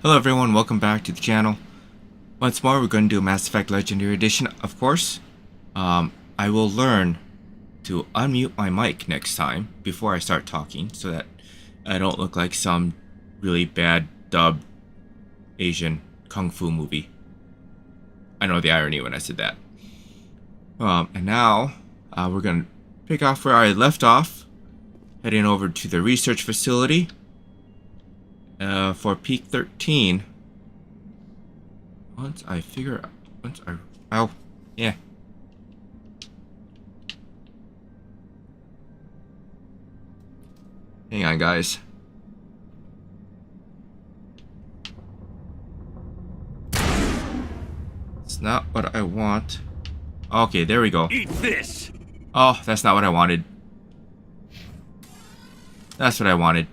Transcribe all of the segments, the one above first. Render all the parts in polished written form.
Hello everyone, welcome back to the channel. Once more, we're going to do Mass Effect Legendary Edition, of course. I will learn to unmute my mic next time before I start talking so that I don't look like some really bad dubbed Asian kung fu movie. I know the irony when I said that. And now, we're going to pick off where I left off, heading over to the research facility. For peak 13. Yeah. Hang on, guys. It's not what I want. Okay, there we go. Eat this. Oh, that's not what I wanted. That's what I wanted.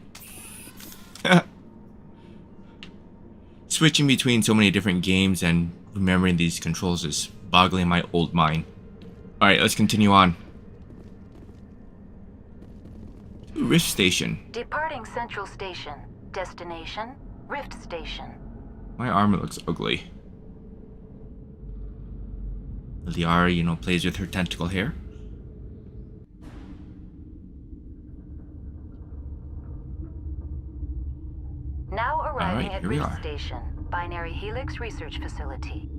Switching between so many different games and remembering these controls is boggling my old mind. Alright, let's continue on. Rift Station. Departing Central Station. Destination, Rift Station. My armor looks ugly. Liara, plays with her tentacle hair. Now arriving at here we Rift are. Station, Binary Helix Research Facility.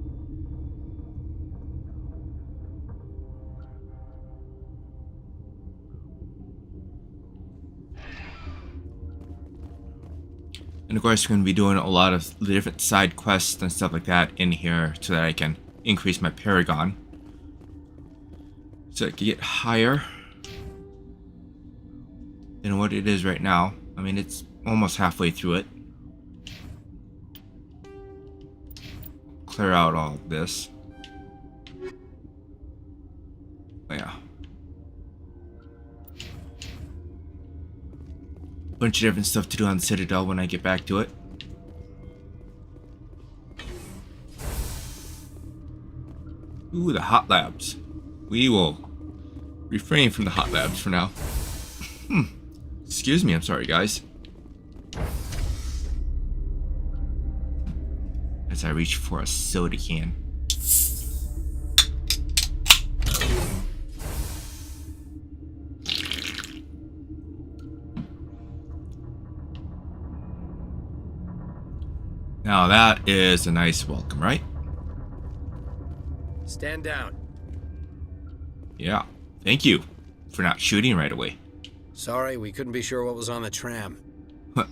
And of course, we're going to be doing a lot of the different side quests and stuff like that in here so that I can increase my Paragon. So I can get higher than what it is right now. I mean, it's almost halfway through it. Clear out all of this. Oh, yeah. Bunch of different stuff to do on Citadel when I get back to it. Ooh, the hot labs. We will refrain from the hot labs for now. Excuse me, I'm sorry, guys. As I reach for a soda can. Now that is a nice welcome, right? Stand down. Yeah, thank you for not shooting right away. Sorry, we couldn't be sure what was on the tram.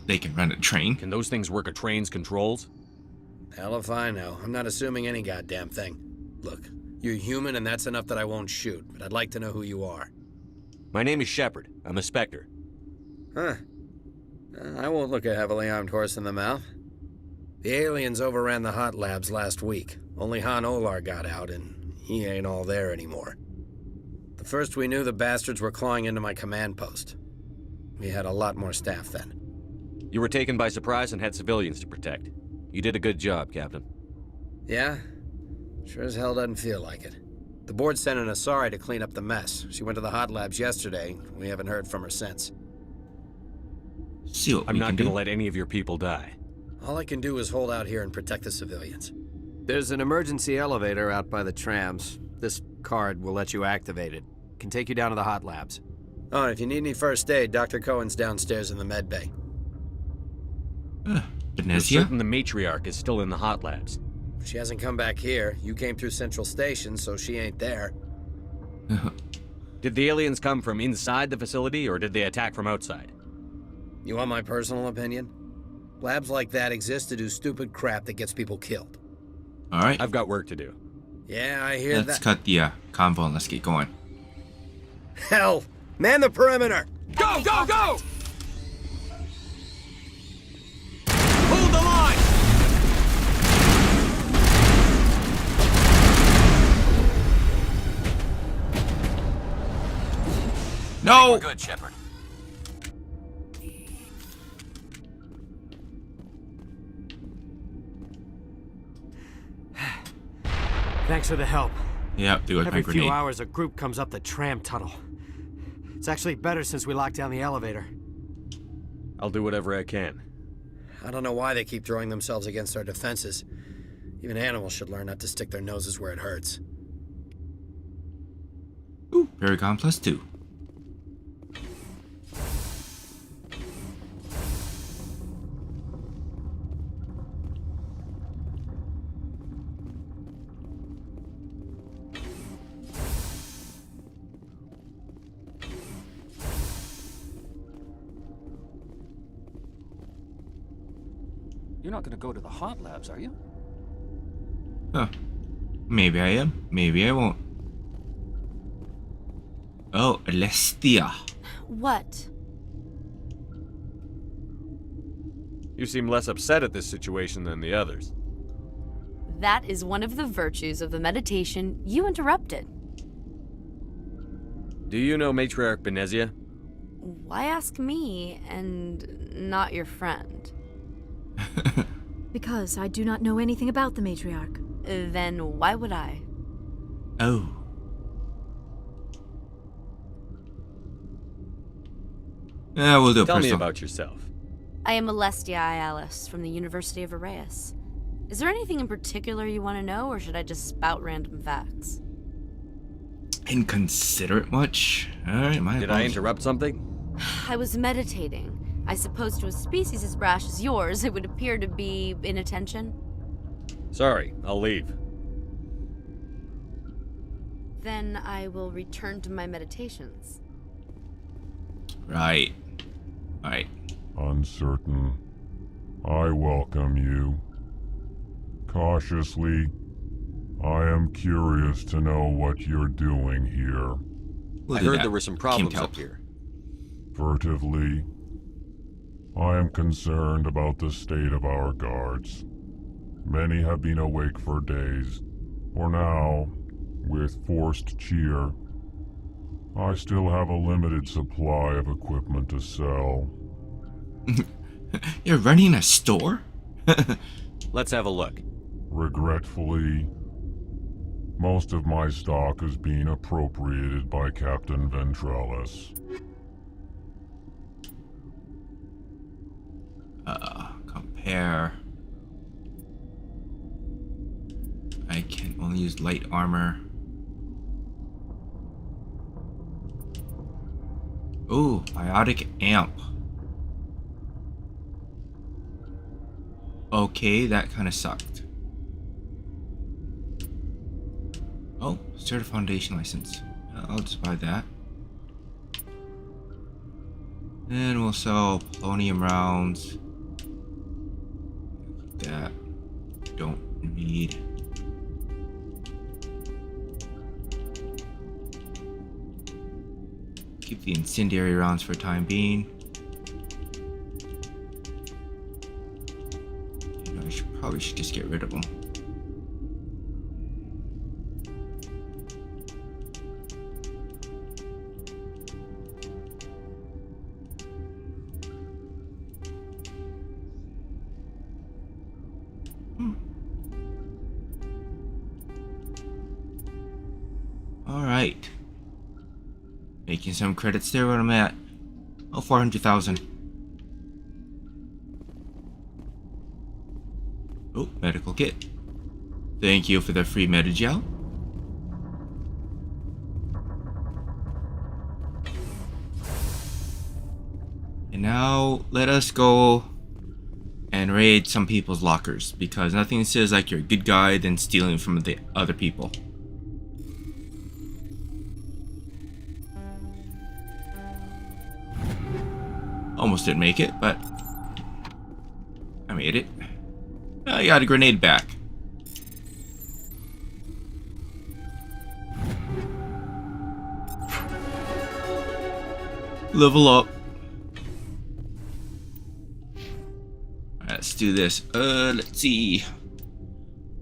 They can run a train. Can those things work a train's controls? Hell if I know. I'm not assuming any goddamn thing. Look, you're human and that's enough that I won't shoot, but I'd like to know who you are. My name is Shepard. I'm a Spectre. Huh. I won't look a heavily armed horse in the mouth. The aliens overran the hot labs last week. Only Han Olar got out, and he ain't all there anymore. The first we knew, the bastards were clawing into my command post. We had a lot more staff then. You were taken by surprise and had civilians to protect. You did a good job, Captain. Yeah? Sure as hell doesn't feel like it. The board sent an Asari to clean up the mess. She went to the hot labs yesterday. We haven't heard from her since. See what I'm we not can gonna do. let any of your people die. All I can do is hold out here and protect the civilians. There's an emergency elevator out by the trams. This card will let you activate it. Can take you down to the hot labs. Oh, and if you need any first aid, Dr. Cohen's downstairs in the med bay. You're Benezia? certain the matriarch is still in the hot labs. She hasn't come back here. You came through Central Station, so she ain't there. Did the aliens come from inside the facility, or did they attack from outside? You want my personal opinion? Labs like that exist to do stupid crap that gets people killed. Alright, I've got work to do. Yeah, I hear let's that. cut the convo and let's get going. Hell! Man the perimeter! Go, go, go! Hold the line! No! We're good, Shepard. Thanks for the help. Yep, do it with my Every grenade. few hours, a group comes up the tram tunnel. It's actually better since we locked down the elevator. I'll do whatever I can. I don't know why they keep throwing themselves against our defenses. Even animals should learn not to stick their noses where it hurts. Ooh, Paragon +2. You're not gonna go to the hot labs, are you? Huh. Maybe I am. Maybe I won't. Oh, Alestia. What? You seem less upset at this situation than the others. That is one of the virtues of the meditation you interrupted. Do you know Matriarch Benezia? Why ask me and not your friend? Because I do not know anything about the matriarch. Then why would I? Oh. Yeah, we'll do it Tell me personal. about yourself. I am Alestia Alice from the University of Arraius. Is there anything in particular you want to know, or should I just spout random facts? Inconsiderate much? Alright, my Did I apologies. interrupt something? I was meditating. I suppose to a species as brash as yours, it would appear to be inattention. Sorry, I'll leave. Then I will return to my meditations. Right. Alright. Uncertain. I welcome you. Cautiously, I am curious to know what you're doing here. We'll I do heard that. there were some Can't problems help. up here. Furtively, I am concerned about the state of our guards. Many have been awake for days, or now, with forced cheer. I still have a limited supply of equipment to sell. You're running a store? Let's have a look. Regretfully, most of my stock is being appropriated by Captain Ventralis. Compare. I can only use light armor. Ooh, biotic amp. Okay, that kind of sucked. Oh, Certi Foundation license. I'll just buy that. And we'll sell polonium rounds. That don't need. Keep the incendiary rounds for time being. You know, I probably should just get rid of them. Alright. Making some credits there. What I'm at. Oh, 400,000. Oh, medical kit. Thank you for the free Metagel. And now let us go and raid some people's lockers, because nothing says like you're a good guy than stealing from the other people. Almost didn't make it, but I made it. I got a grenade back. Level up. Let's do this. Let's see.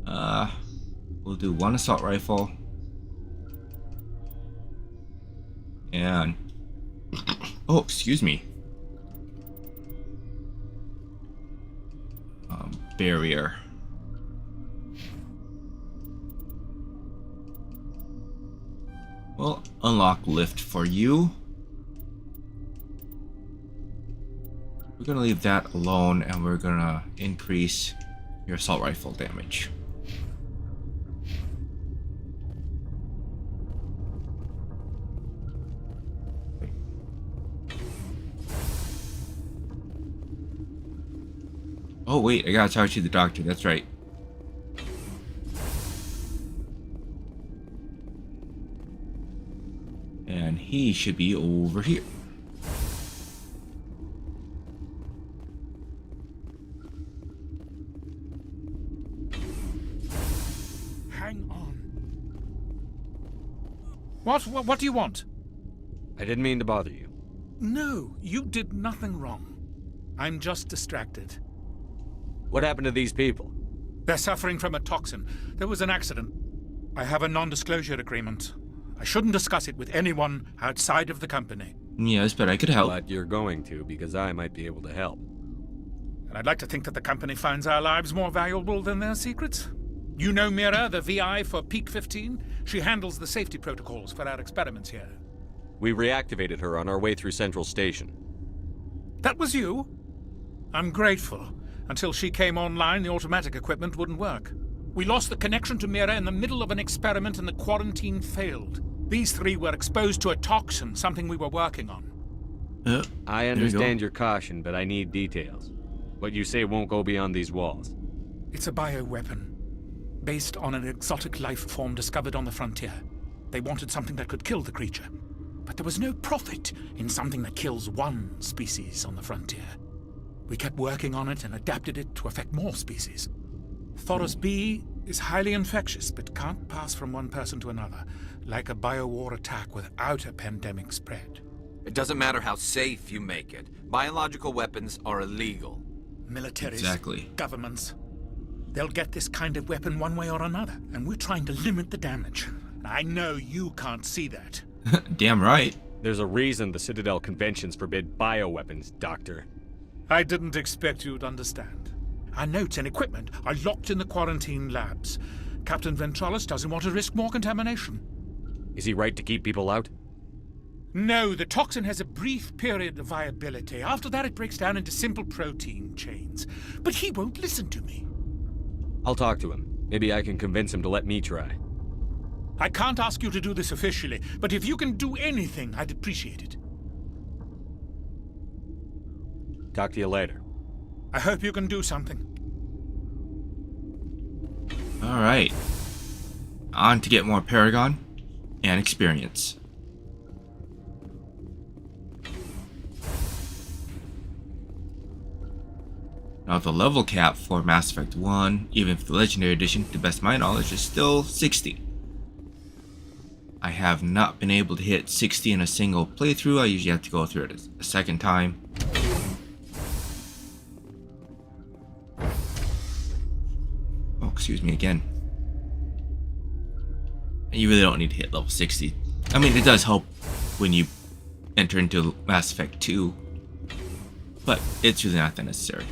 We'll do one assault rifle. And oh, excuse me. Barrier. Well, unlock lift for you. We gonna leave that alone, and we're gonna increase your assault rifle damage. Oh wait, I gotta talk to the doctor, that's right. And he should be over here. Hang on. What do you want? I didn't mean to bother you. No, you did nothing wrong. I'm just distracted. What happened to these people? They're suffering from a toxin. There was an accident. I have a non-disclosure agreement. I shouldn't discuss it with anyone outside of the company. Yes, but I could help. But you're going to, because I might be able to help. And I'd like to think that the company finds our lives more valuable than their secrets. You know Mira, the VI for Peak 15? She handles the safety protocols for our experiments here. We reactivated her on our way through Central Station. That was you? I'm grateful. Until she came online, the automatic equipment wouldn't work. We lost the connection to Mira in the middle of an experiment and the quarantine failed. These three were exposed to a toxin, something we were working on. I understand your caution, but I need details. What you say won't go beyond these walls. It's a bioweapon, based on an exotic life form discovered on the frontier. They wanted something that could kill the creature. But there was no profit in something that kills one species on the frontier. We kept working on it and adapted it to affect more species. Thoros B is highly infectious, but can't pass from one person to another, like a biowar attack without a pandemic spread. It doesn't matter how safe you make it. Biological weapons are illegal. Militaries, Exactly. governments, they'll get this kind of weapon one way or another, and we're trying to limit the damage. I know you can't see that. Damn right. There's a reason the Citadel conventions forbid bioweapons, Doctor. I didn't expect you'd understand. Our notes and equipment are locked in the quarantine labs. Captain Ventralis doesn't want to risk more contamination. Is he right to keep people out? No, the toxin has a brief period of viability. After that, it breaks down into simple protein chains. But he won't listen to me. I'll talk to him. Maybe I can convince him to let me try. I can't ask you to do this officially, but if you can do anything, I'd appreciate it. Talk to you later. I hope you can do something. Alright. On to get more Paragon and experience. Now the level cap for Mass Effect 1, even for the Legendary Edition, to best of my knowledge, is still 60. I have not been able to hit 60 in a single playthrough. I usually have to go through it a second time. Oh, excuse me again. You really don't need to hit level 60. I mean, it does help when you enter into Mass Effect 2, but it's really not that necessary.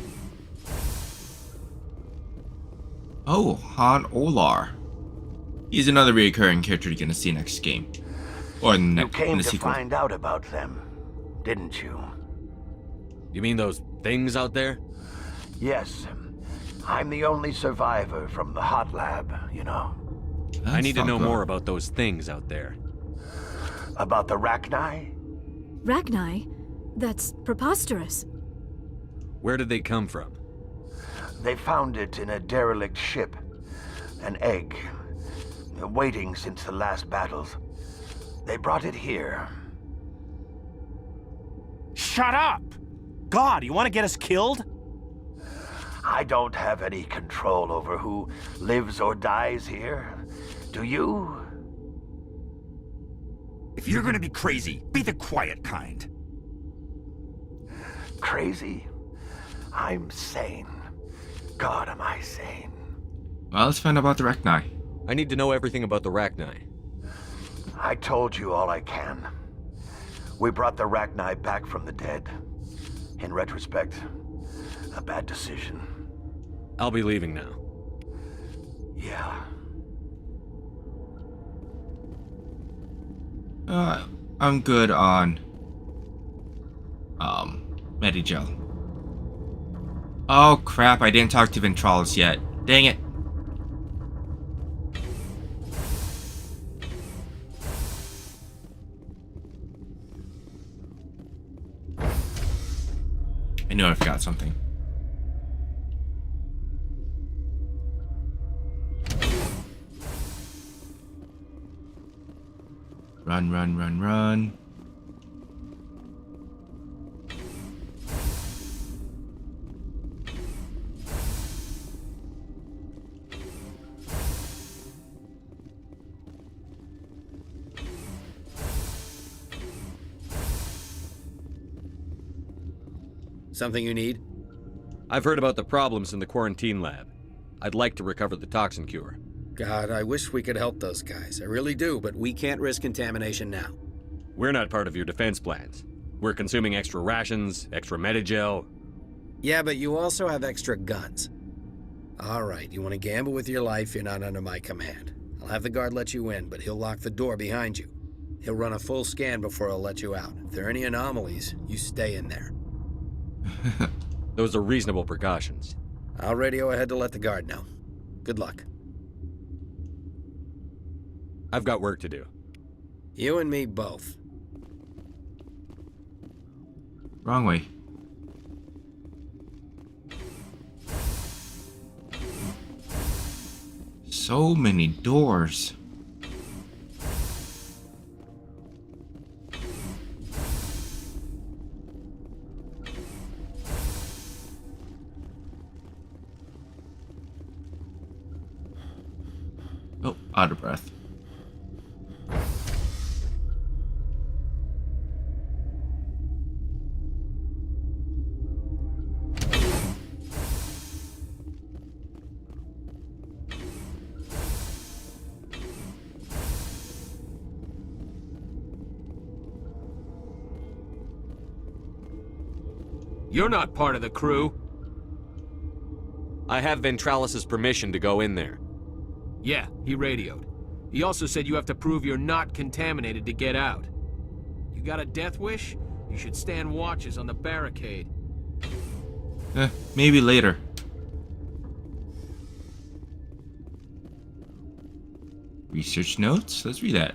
Oh, Han Olar. He's another recurring character you're gonna see next game. Or in the, You came in the to sequel. find out about them, didn't you? You mean those things out there? Yes. I'm the only survivor from the hot lab, you know. I need to know fucked up. more about those things out there. About the Rachni? Rachni? That's preposterous. Where did they come from? They found it in a derelict ship. An egg. Waiting since the last battles. They brought it here. Shut up! God, you want to get us killed? I don't have any control over who lives or dies here. Do you? If you're gonna be crazy, be the quiet kind. Crazy? I'm sane. God, am I sane. Well, let's find out about the Rachni. I need to know everything about the Rachni. I told you all I can. We brought the Rachni back from the dead. In retrospect, a bad decision. I'll be leaving now. Yeah. I'm good on Medigel. Oh crap, I didn't talk to Ventralis yet. Dang it. I knew I forgot something. Run, run, run, run. Something you need? I've heard about the problems in the quarantine lab. I'd like to recover the toxin cure. God, I wish we could help those guys. I really do, but we can't risk contamination now. We're not part of your defense plans. We're consuming extra rations, extra Medigel. Yeah, but you also have extra guns. All right, you want to gamble with your life, you're not under my command. I'll have the guard let you in, but he'll lock the door behind you. He'll run a full scan before he'll let you out. If there are any anomalies, you stay in there. Those are reasonable precautions. I'll radio ahead to let the guard know. Good luck. I've got work to do. You and me both. Wrong way. So many doors. Oh, out of breath. You're not part of the crew. I have Ventralis' permission to go in there. Yeah, he radioed. He also said you have to prove you're not contaminated to get out. You got a death wish? You should stand watches on the barricade. Maybe later. Research notes? Let's read that.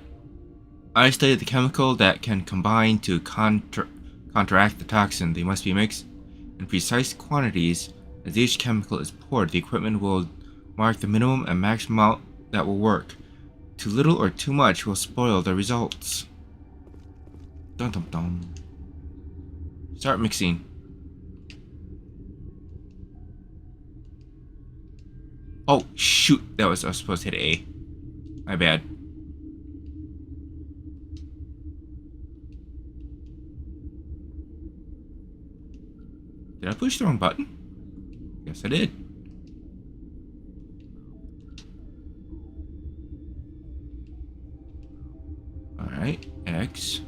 I studied the chemical that can combine to counteract the toxin. They must be mixed in precise quantities. As each chemical is poured, the equipment will mark the minimum and maximum amount that will work. Too little or too much will spoil the results. Dun dun dun. Start mixing. Oh shoot! I was supposed to hit A. My bad. Did I push the wrong button? Yes, I did. Alright, X,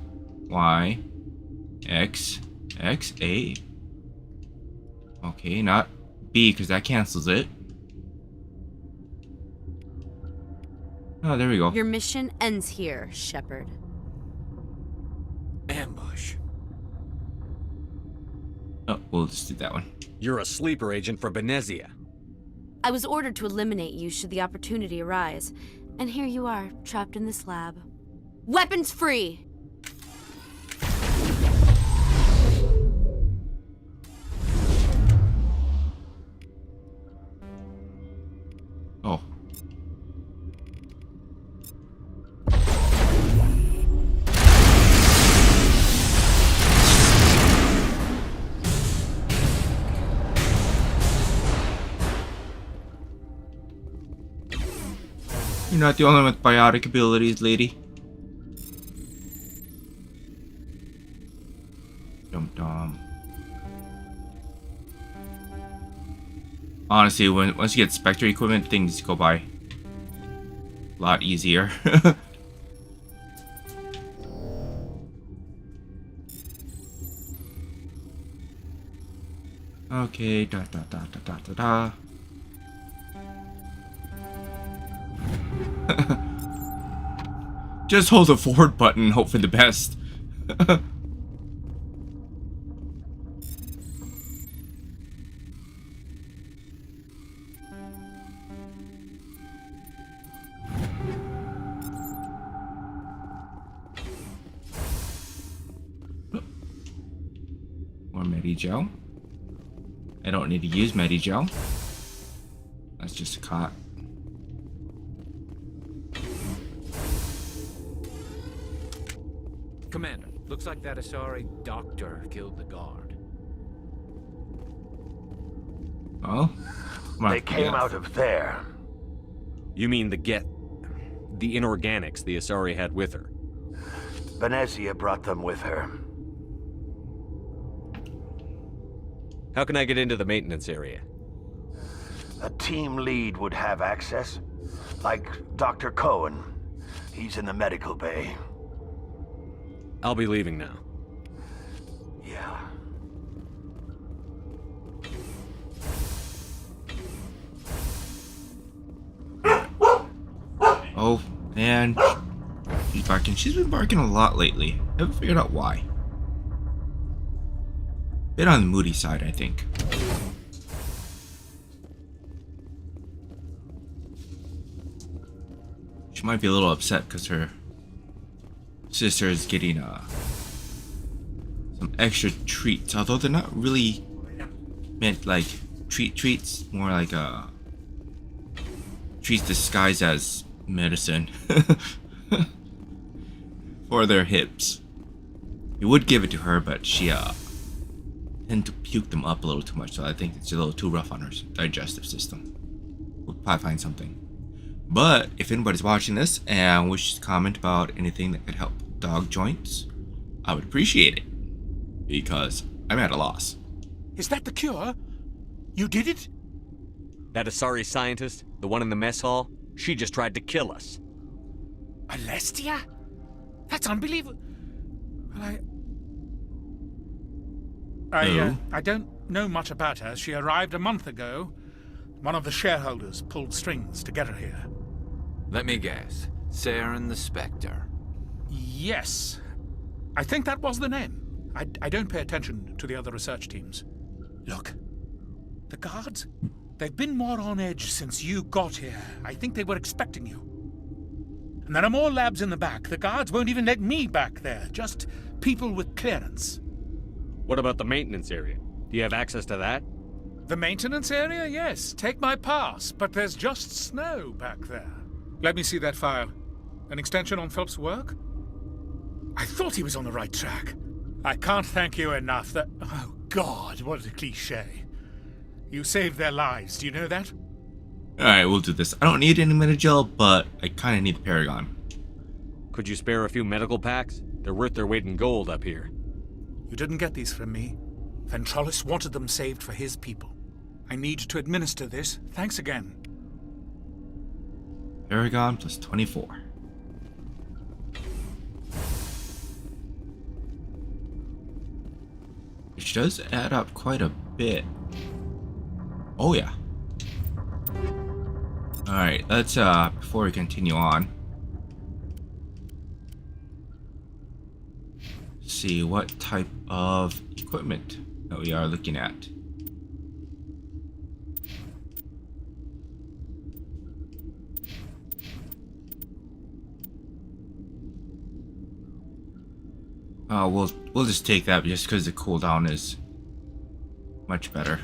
Y, X, X, A. Okay, not B, because that cancels it. Oh, there we go. Your mission ends here, Shepard. Ambush. Oh, we'll just do that one. You're a sleeper agent for Benezia. I was ordered to eliminate you should the opportunity arise. And here you are, trapped in this lab. Weapons free! Oh. You're not the only one with biotic abilities, lady. Dum-dum. Honestly, once you get Spectre equipment, things go by a lot easier. Okay, da da da da da da da. Just hold the forward button and hope for the best. Medigel. I don't need to use Medigel. That's just a cot. Commander, looks like that Asari doctor killed the guard. Oh? They came out of there. You mean the inorganics the Asari had with her? Venezia brought them with her. How can I get into the maintenance area? A team lead would have access. Like Dr. Cohen. He's in the medical bay. I'll be leaving now. Yeah. Oh, and she's barking. She's been barking a lot lately. Haven't figured out why. Bit on the moody side, I think. She might be a little upset because her sister is getting some extra treats, although they're not really meant like treats, more like treats disguised as medicine for their hips. You would give it to her, but she tend to puke them up a little too much, so I think it's a little too rough on her digestive system. We'll probably find something. But if anybody's watching this and wishes to comment about anything that could help dog joints, I would appreciate it, because I'm at a loss. Is that the cure? You did it? That Asari scientist, the one in the mess hall, she just tried to kill us. Alestia? That's unbelievable. Well, I don't know much about her. She arrived a month ago. One of the shareholders pulled strings to get her here. Let me guess. Saren the Spectre. Yes. I think that was the name. I don't pay attention to the other research teams. Look. The guards? They've been more on edge since you got here. I think they were expecting you. And there are more labs in the back. The guards won't even let me back there. Just people with clearance. What about the maintenance area? Do you have access to that? The maintenance area? Yes. Take my pass. But there's just snow back there. Let me see that file. An extension on Phelps' work? I thought he was on the right track. I can't thank you enough. Oh, God, what a cliché. You saved their lives. Do you know that? Alright, we'll do this. I don't need any Medigel, but I kind of need the Paragon. Could you spare a few medical packs? They're worth their weight in gold up here. You didn't get these from me. Ventrolis wanted them saved for his people. I need to administer this. Thanks again. Paragon plus 24. Which does add up quite a bit. Oh yeah. Alright, let's before we continue on, see what type of equipment that we are looking at. We'll just take that just because the cooldown is much better.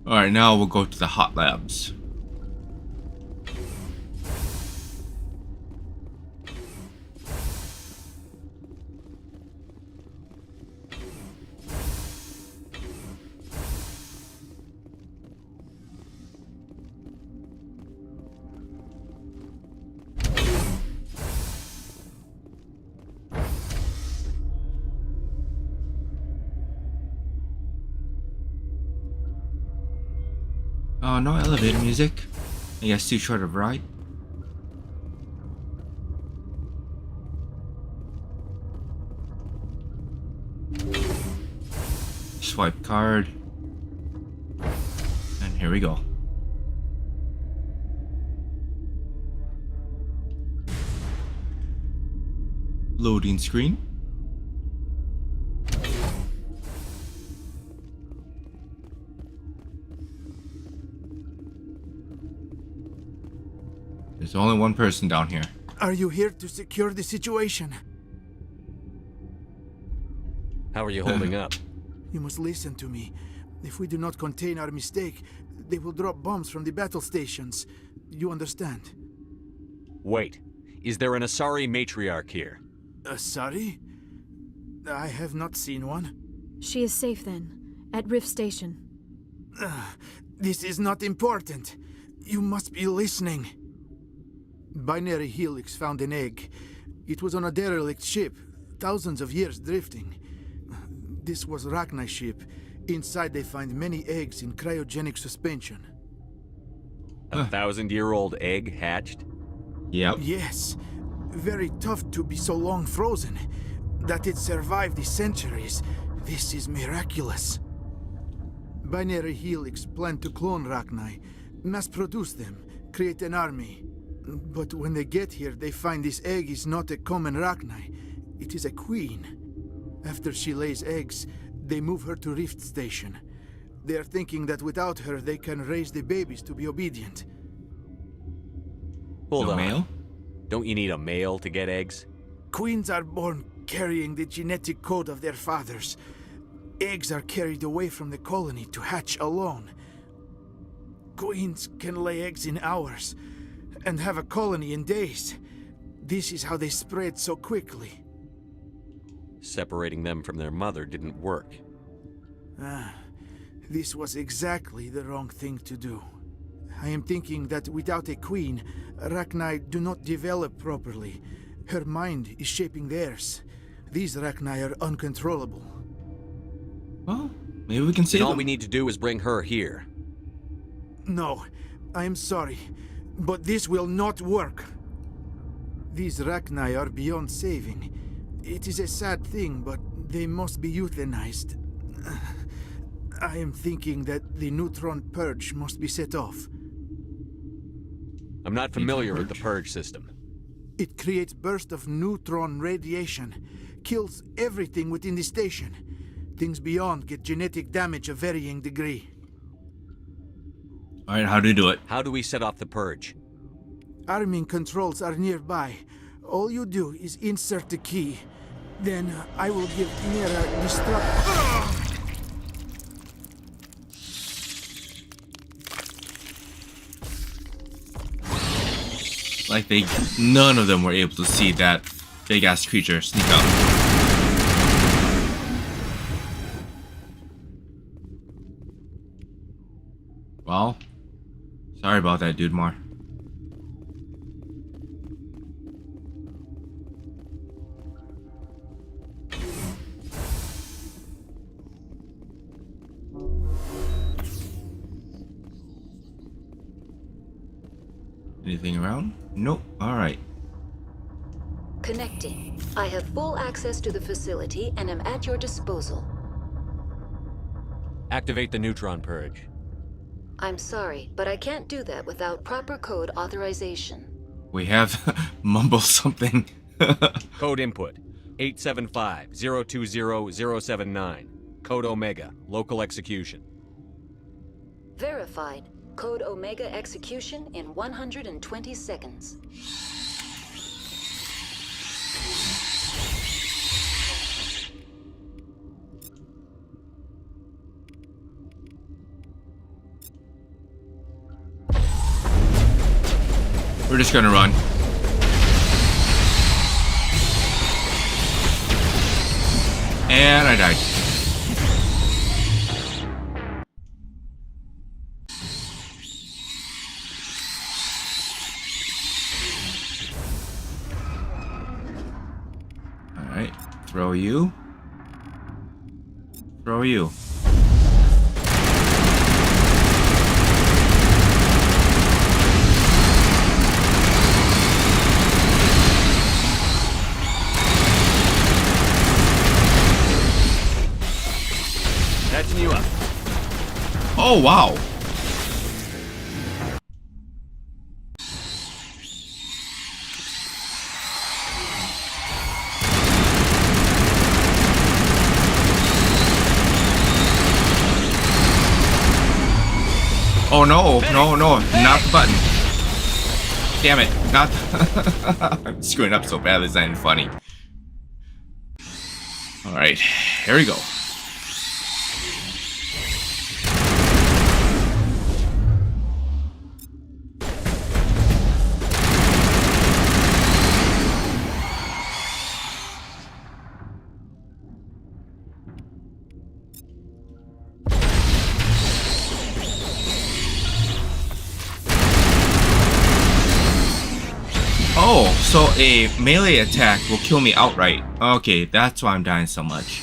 Alright, now we'll go to the hot labs. Oh, no elevator music. I guess too short of ride. Swipe card. And here we go. Loading screen. There's only one person down here. Are you here to secure the situation? How are you holding up? You must listen to me. If we do not contain our mistake, they will drop bombs from the battle stations. You understand? Wait. Is there an Asari matriarch here? Asari? I have not seen one. She is safe then, at Rift Station. This is not important. You must be listening. Binary Helix found an egg. It was on a derelict ship, thousands of years drifting. This was Rachni's ship. Inside they find many eggs in cryogenic suspension. A 1,000-year-old egg hatched? Yep. Yes. Very tough to be so long frozen. That it survived the centuries. This is miraculous. Binary Helix planned to clone Rachni, mass-produce them, create an army. But when they get here, they find this egg is not a common Rachni. It is a queen. After she lays eggs, they move her to Rift Station. They are thinking that without her, they can raise the babies to be obedient. Hold on. Male? Don't you need a male to get eggs? Queens are born carrying the genetic code of their fathers. Eggs are carried away from the colony to hatch alone. Queens can lay eggs in hours and have a colony in days. This is how they spread so quickly. Separating them from their mother didn't work. This was exactly the wrong thing to do. I am thinking that without a queen, Rachni do not develop properly. Her mind is shaping theirs. These Rachni are uncontrollable. Well, maybe we can save all them. we need to do is bring her here. No, I am sorry, but this will not work. These Rachni are beyond saving. It is a sad thing, but they must be euthanized. I am thinking that the neutron purge must be set off. I'm not familiar with the purge system. It creates bursts of neutron radiation, kills everything within the station. Things beyond get genetic damage of varying degree. Alright, how do we do it? How do we set off the purge? Arming controls are nearby. All you do is insert the key. Then I will give Mira destruct... Like none of them were able to see that big ass creature sneak out. Well, sorry about that, dude. Mar. Anything around? Nope. Alright. Connecting. I have full access to the facility and am at your disposal. Activate the neutron purge. I'm sorry, but I can't do that without proper code authorization. We have mumble something. Code input 875-020-079. Code Omega. Local execution. Verified. Code Omega execution in 120 seconds. We're just gonna run. And I died. Alright, throw you. Throw you. Catching you up. Oh, wow. Oh no, no, no, not the button. Damn it. Not. I'm screwing up so bad. It's not even funny. Alright. Here we go. Oh, so a melee attack will kill me outright. Okay, that's why I'm dying so much.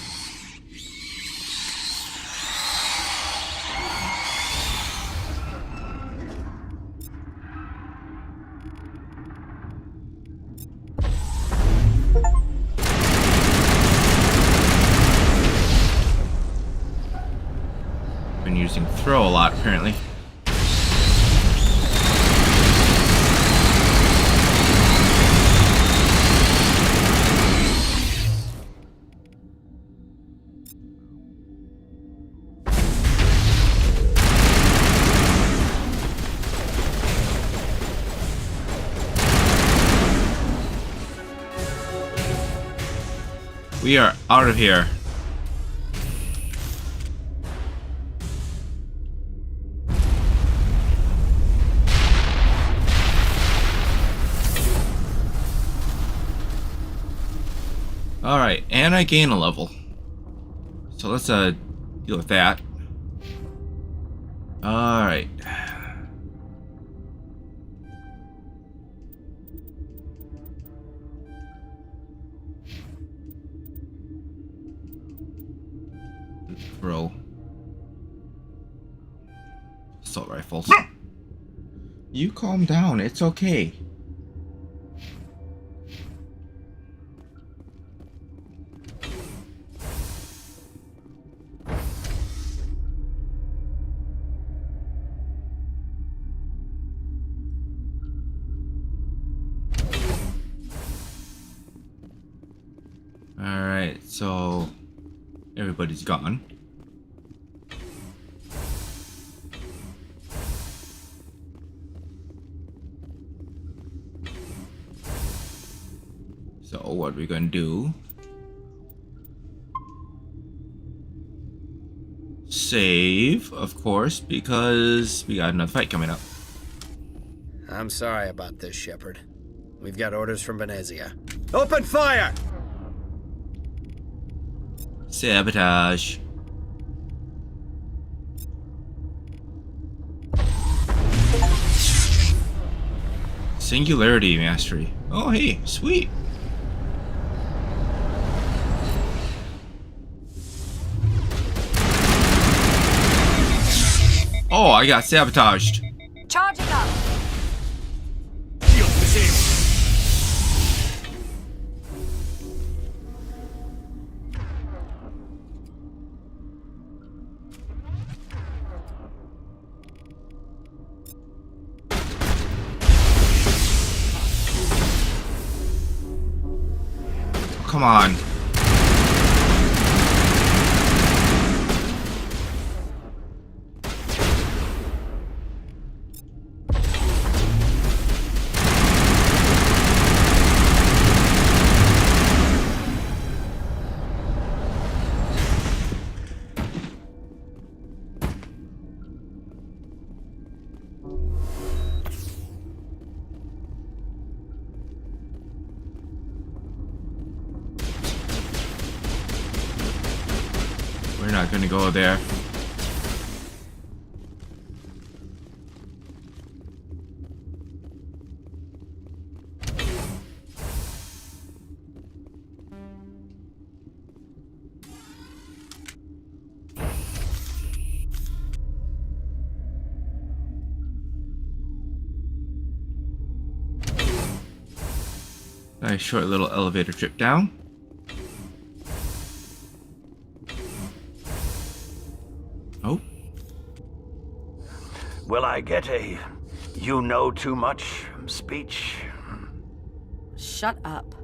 Been using throw a lot apparently. We are out of here. Alright, and I gain a level. So let's deal with that. Alright. Bro. Assault rifles. You calm down, it's okay. Alright, so everybody's gone. So what are we gonna do? Save, of course, because we got another fight coming up. I'm sorry about this, Shepard. We've got orders from Venezia. Open fire! Sabotage. Singularity mastery. Oh, hey, sweet. Oh, I got sabotaged. Charging up. Come on. We're not gonna go there. Nice short little elevator trip down. Oh. Will I get a you know too much speech? Shut up.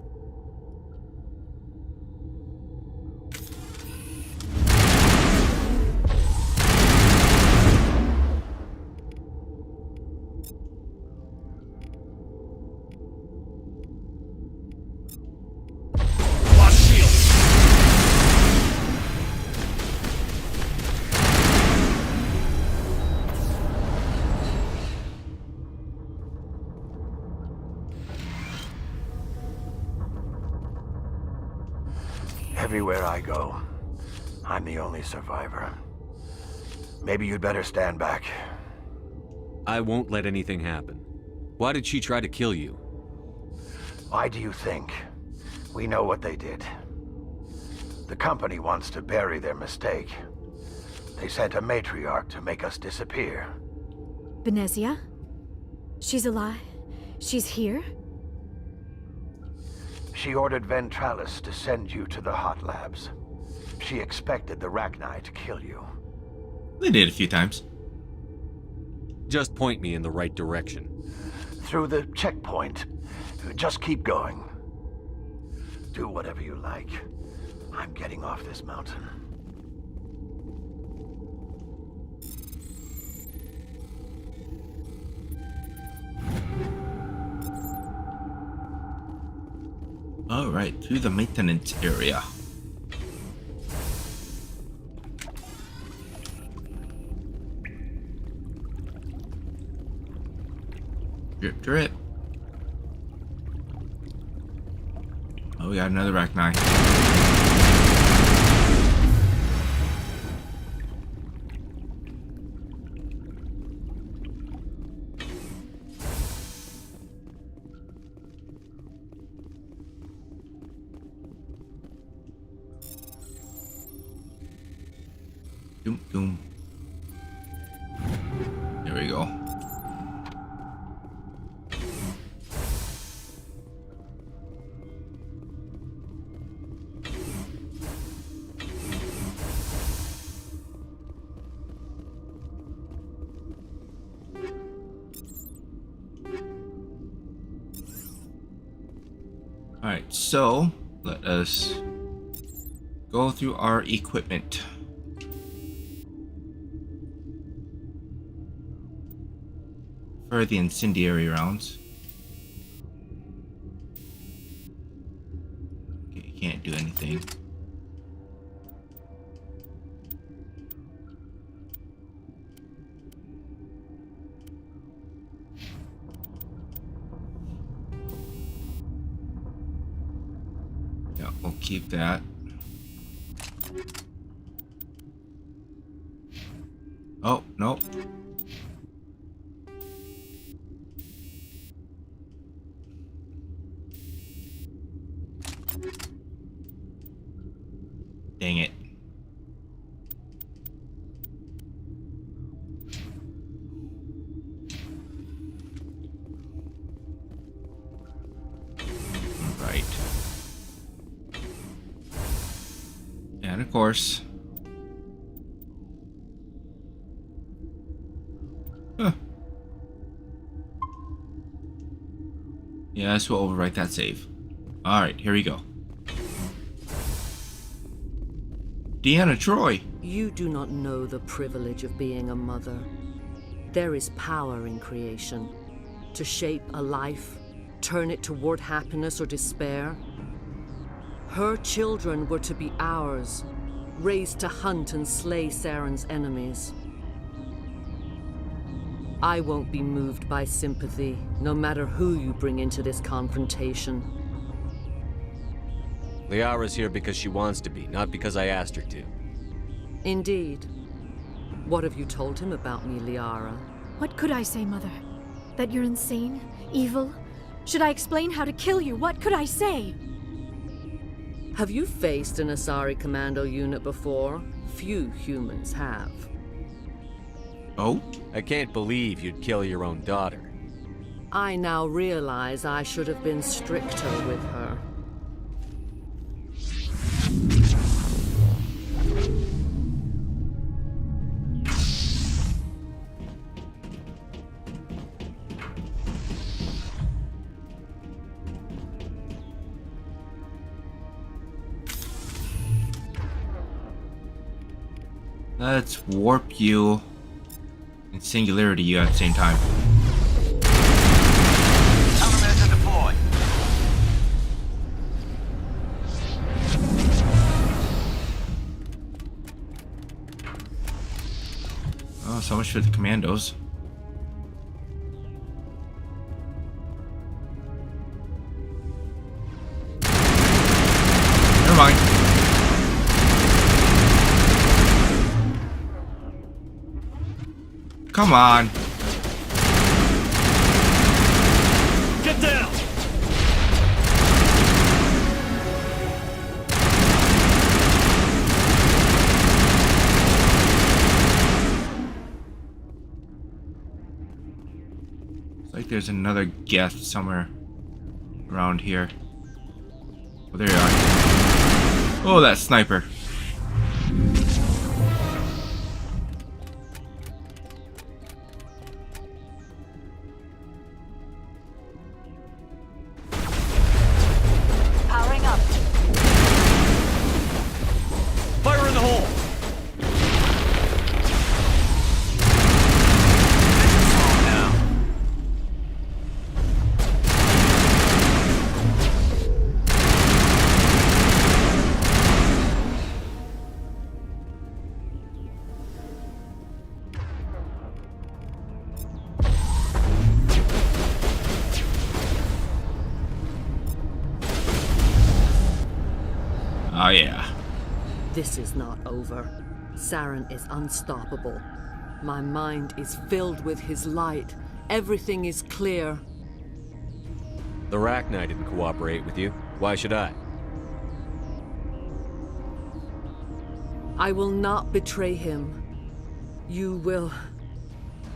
Everywhere I go, I'm the only survivor. Maybe you'd better stand back. I won't let anything happen. Why did she try to kill you? Why do you think? We know what they did. The company wants to bury their mistake. They sent a matriarch to make us disappear. Benezia? She's alive? She's here? She ordered Ventralis to send you to the hot labs. She expected the Rachni to kill you. They did a few times. Just point me in the right direction. Through the checkpoint. Just keep going. Do whatever you like. I'm getting off this mountain. Alright, through the maintenance area. Drip, drip. Oh, we got another Rachni. Doom, doom. There we go. Alright, so let us go through our equipment. For the incendiary rounds. Okay, can't do anything. Yeah, we'll keep that. Oh, no. Dang it. Right. And of course. Huh. Yes, we'll overwrite that save. Alright, here we go. Deanna Troy. You do not know the privilege of being a mother. There is power in creation. To shape a life, turn it toward happiness or despair. Her children were to be ours, raised to hunt and slay Saren's enemies. I won't be moved by sympathy, no matter who you bring into this confrontation. Liara's here because she wants to be, not because I asked her to. Indeed. What have you told him about me, Liara? What could I say, Mother? That you're insane? Evil? Should I explain how to kill you? What could I say? Have you faced an Asari commando unit before? Few humans have. Oh? I can't believe you'd kill your own daughter. I now realize I should have been stricter with her. Let's warp you and singularity you at the same time. Countermeasure deployed. Oh, so much for the commandos. Never mind. Come on. Get down! It's like there's another Geth somewhere around here. Oh, there you are. Oh, that sniper. Powering up. Fire in the hole! Oh yeah. This is not over. Saren is unstoppable. My mind is filled with his light. Everything is clear. The Rachni didn't cooperate with you. Why should I? I will not betray him. You will...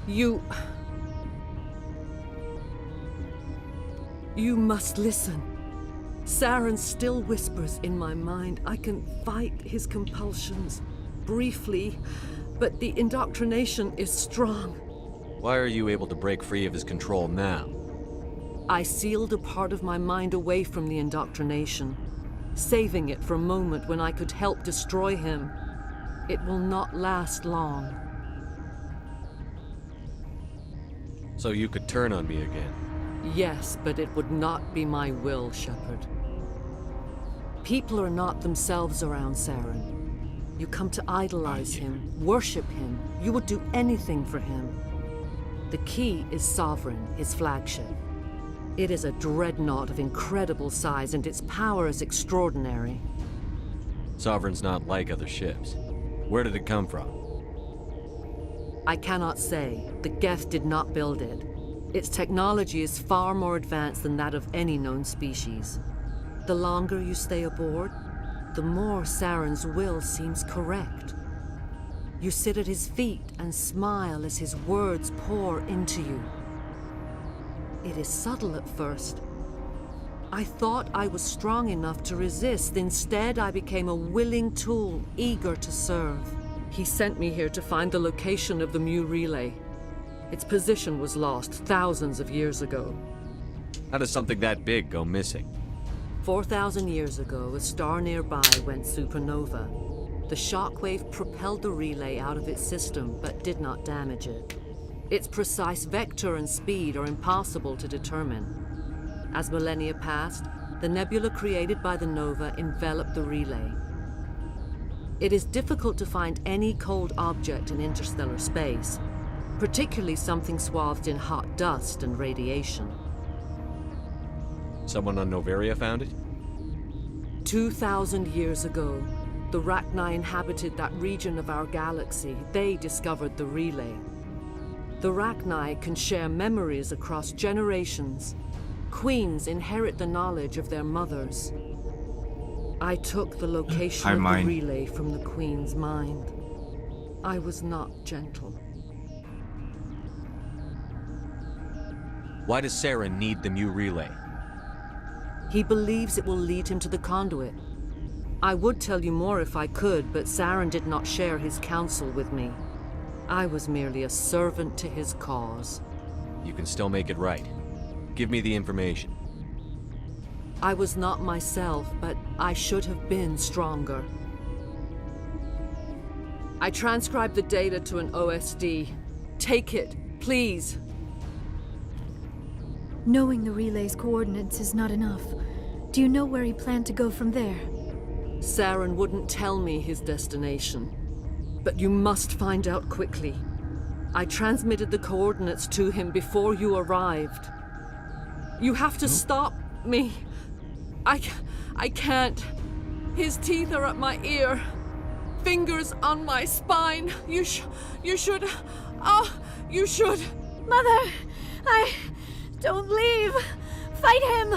You must listen. Saren still whispers in my mind. I can fight his compulsions, briefly, but the indoctrination is strong. Why are you able to break free of his control now? I sealed a part of my mind away from the indoctrination, saving it for a moment when I could help destroy him. It will not last long. So you could turn on me again? Yes, but it would not be my will, Shepard. People are not themselves around Saren. You come to idolize him, worship him. You would do anything for him. The key is Sovereign, his flagship. It is a dreadnought of incredible size, and its power is extraordinary. Sovereign's not like other ships. Where did it come from? I cannot say. The Geth did not build it. Its technology is far more advanced than that of any known species. The longer you stay aboard, the more Saren's will seems correct. You sit at his feet and smile as his words pour into you. It is subtle at first. I thought I was strong enough to resist. Instead, I became a willing tool, eager to serve. He sent me here to find the location of the Mu relay. Its position was lost thousands of years ago. How does something that big go missing? 4,000 years ago, a star nearby went supernova. The shockwave propelled the relay out of its system, but did not damage it. Its precise vector and speed are impossible to determine. As millennia passed, the nebula created by the nova enveloped the relay. It is difficult to find any cold object in interstellar space, particularly something swathed in hot dust and radiation. Someone on Noveria found it? 2,000 years ago, the Rachni inhabited that region of our galaxy. They discovered the relay. The Rachni can share memories across generations. Queens inherit the knowledge of their mothers. I took the location of the relay from the Queen's mind. I was not gentle. Why does Saren need the Mu relay? He believes it will lead him to the conduit. I would tell you more if I could, but Saren did not share his counsel with me. I was merely a servant to his cause. You can still make it right. Give me the information. I was not myself, but I should have been stronger. I transcribed the data to an OSD. Take it, please. Knowing the relay's coordinates is not enough. Do you know where he planned to go from there? Saren wouldn't tell me his destination. But you must find out quickly. I transmitted the coordinates to him before you arrived. You have to stop me. I can't. His teeth are at my ear. Fingers on my spine. You should... Oh, You should. Mother! Don't leave! Fight him!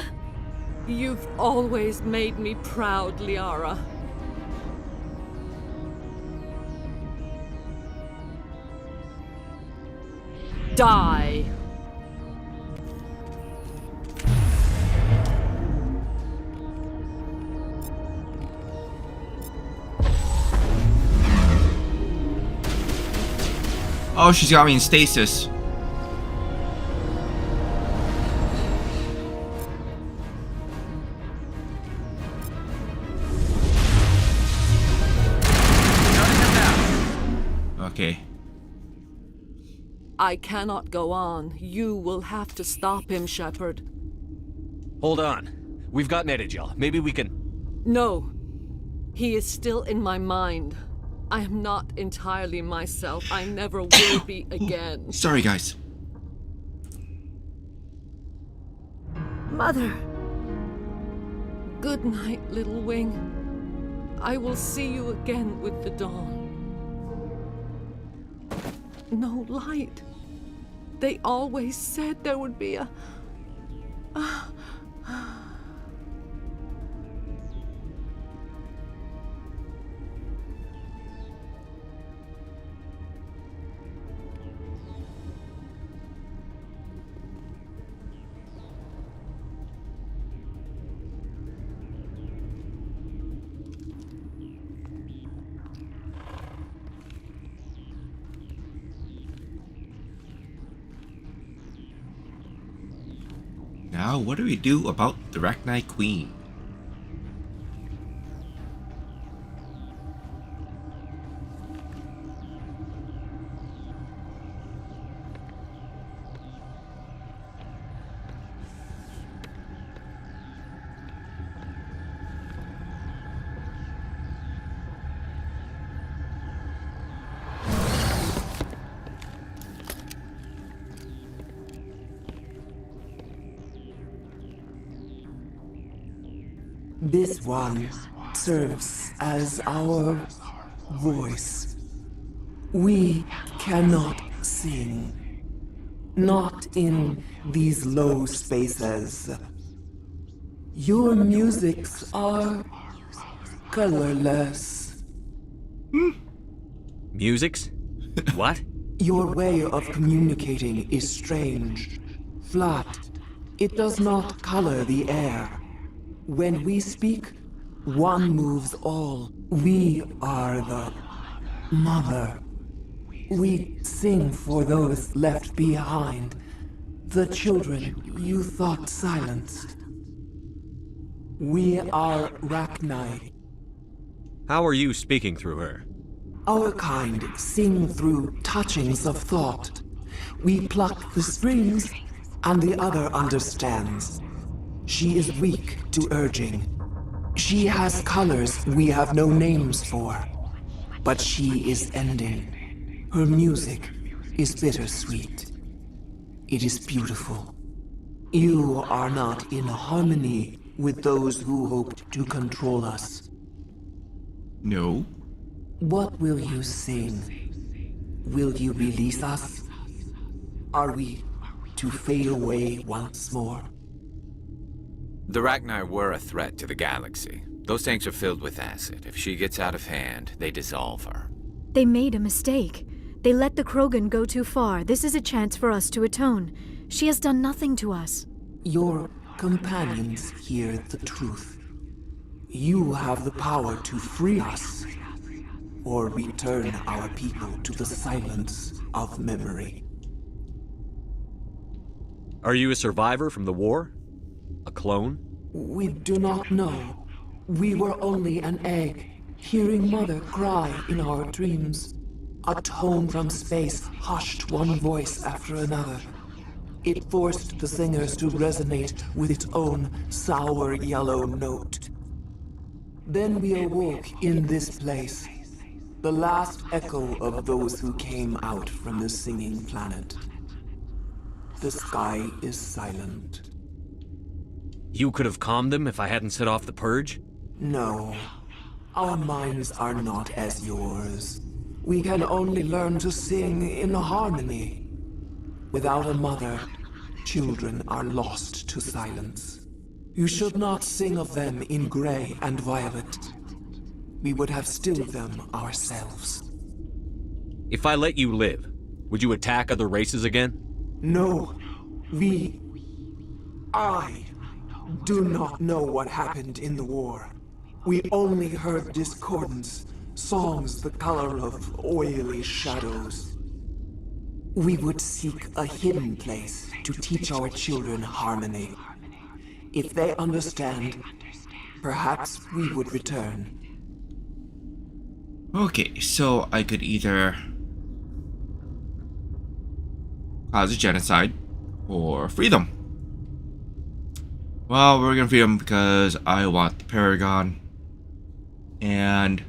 You've always made me proud, Liara. Die! Oh, she's got me in stasis. Okay. I cannot go on. You will have to stop him, Shepard. Hold on. We've got Netagel. Maybe we can... No. He is still in my mind. I am not entirely myself. I never will be again. Sorry, guys. Mother. Good night, little wing. I will see you again with the dawn. No light. They always said there would be a... Now, what do we do about the Rachni Queen? This one serves as our voice. We cannot sing. Not in these low spaces. Your musics are colorless. Musics? What? Your way of communicating is strange. Flat. It does not color the air. When we speak, one moves all. We are the mother. We sing for those left behind. The children you thought silenced. We are Rachni. How are you speaking through her? Our kind sing through touchings of thought. We pluck the strings, and the other understands. She is weak to urging. She has colors we have no names for. But she is ending. Her music is bittersweet. It is beautiful. You are not in harmony with those who hoped to control us. No. What will you sing? Will you release us? Are we to fade away once more? The Rachni were a threat to the galaxy. Those tanks are filled with acid. If she gets out of hand, they dissolve her. They made a mistake. They let the Krogan go too far. This is a chance for us to atone. She has done nothing to us. Your companions hear the truth. You have the power to free us, or return our people to the silence of memory. Are you a survivor from the war? A clone? We do not know. We were only an egg, hearing Mother cry in our dreams. A tone from space hushed one voice after another. It forced the singers to resonate with its own sour yellow note. Then we awoke in this place, the last echo of those who came out from the singing planet. The sky is silent. You could have calmed them if I hadn't set off the purge? No. Our minds are not as yours. We can only learn to sing in harmony. Without a mother, children are lost to silence. You should not sing of them in gray and violet. We would have stilled them ourselves. If I let you live, would you attack other races again? No, I do not know what happened in the war. We only heard discordance, songs the color of oily shadows. We would seek a hidden place to teach our children harmony. If they understand, perhaps we would return. Okay, so I could either cause a genocide or free them. Well, we're gonna free them because I want the Paragon, and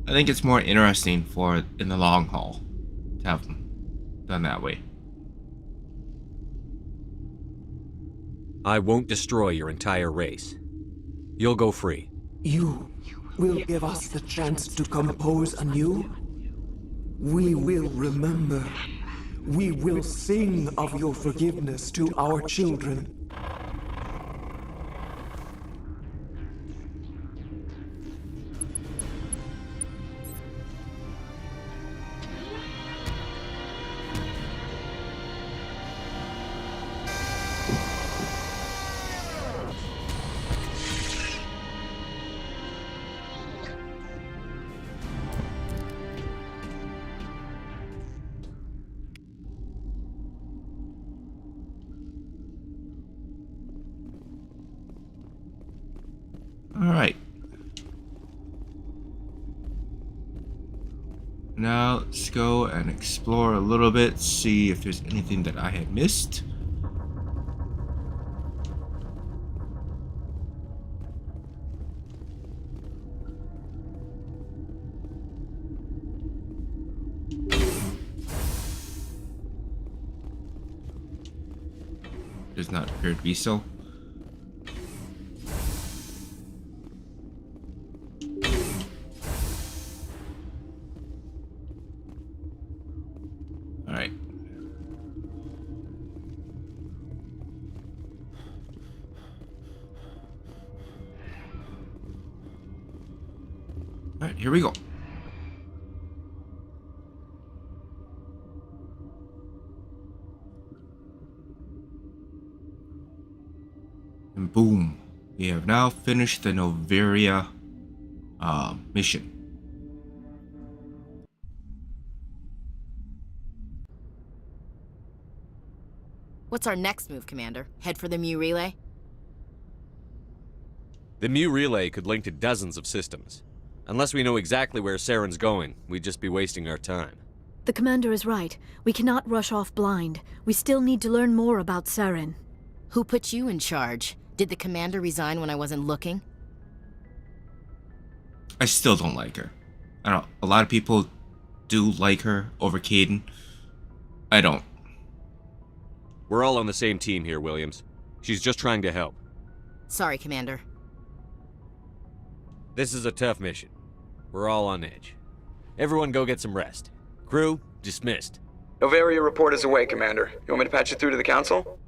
I think it's more interesting for in the long haul to have them done that way. I won't destroy your entire race. You'll go free. You will give us the chance to compose anew? We will remember. We will sing of your forgiveness to our children. Alright. Now let's go and explore a little bit, see if there's anything that I had missed. Does not appear to be so. Alright. Alright, here we go. And boom, we have now finished the Novaria mission. What's our next move, Commander? Head for the Mu Relay? The Mu Relay could link to dozens of systems. Unless we know exactly where Saren's going, we'd just be wasting our time. The commander is right. We cannot rush off blind. We still need to learn more about Saren. Who put you in charge? Did the commander resign when I wasn't looking? I still don't like her. I don't know. A lot of people do like her over Caden. I don't. We're all on the same team here, Williams. She's just trying to help. Sorry, Commander. This is a tough mission. We're all on edge. Everyone go get some rest. Crew, dismissed. Novaria report is away, Commander. You want me to patch it through to the Council?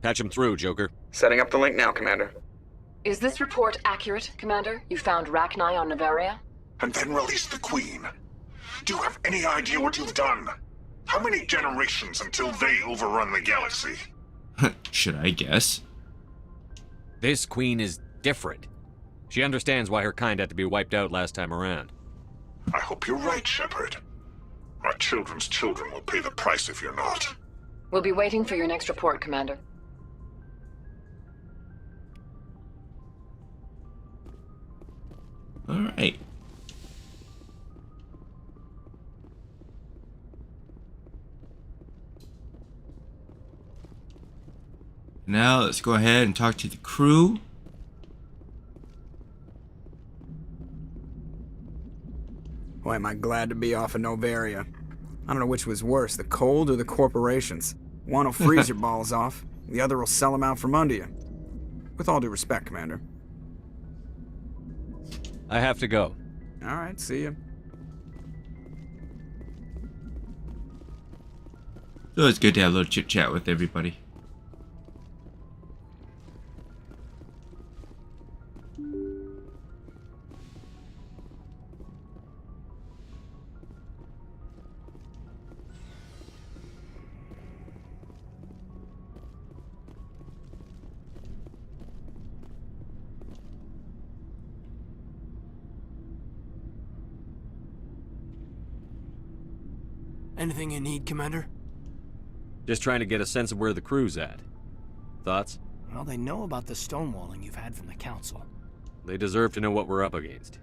Patch him through, Joker. Setting up the link now, Commander. Is this report accurate, Commander? You found Rachni on Novaria? And then released the Queen. Do you have any idea what you've done? How many generations until they overrun the galaxy? Should I guess? This Queen is different. She understands why her kind had to be wiped out last time around. I hope you're right, Shepard. Our children's children will pay the price if you're not. We'll be waiting for your next report, Commander. Alright. Now let's go ahead and talk to the crew. Boy, am I glad to be off of Novaria. I don't know which was worse, the cold or the corporations. One will freeze your balls off, the other will sell them out from under you. With all due respect, Commander. I have to go. Alright, see you. So it's good to have a little chit chat with everybody. Anything you need, Commander? Just trying to get a sense of where the crew's at. Thoughts? Well, they know about the stonewalling you've had from the Council. They deserve to know what we're up against.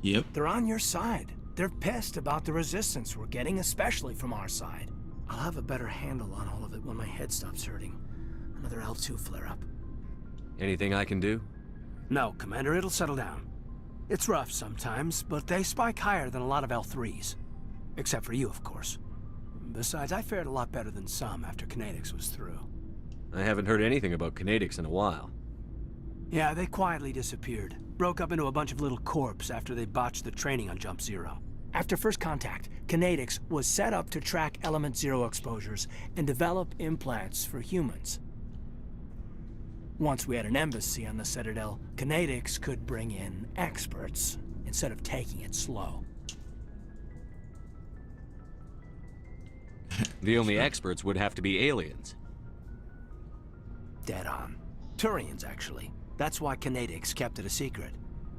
Yep. They're on your side. They're pissed about the resistance we're getting, especially from our side. I'll have a better handle on all of it when my head stops hurting. Another L2 flare-up. Anything I can do? No, Commander, it'll settle down. It's rough sometimes, but they spike higher than a lot of L3s. Except for you, of course. Besides, I fared a lot better than some after Kinetics was through. I haven't heard anything about Kinetics in a while. Yeah, they quietly disappeared. Broke up into a bunch of little corps after they botched the training on Jump Zero. After first contact, Kinetics was set up to track Element Zero exposures and develop implants for humans. Once we had an embassy on the Citadel, Kinetics could bring in experts instead of taking it slow. The only experts would have to be aliens. Dead on. Turians, actually. That's why Kinetics kept it a secret.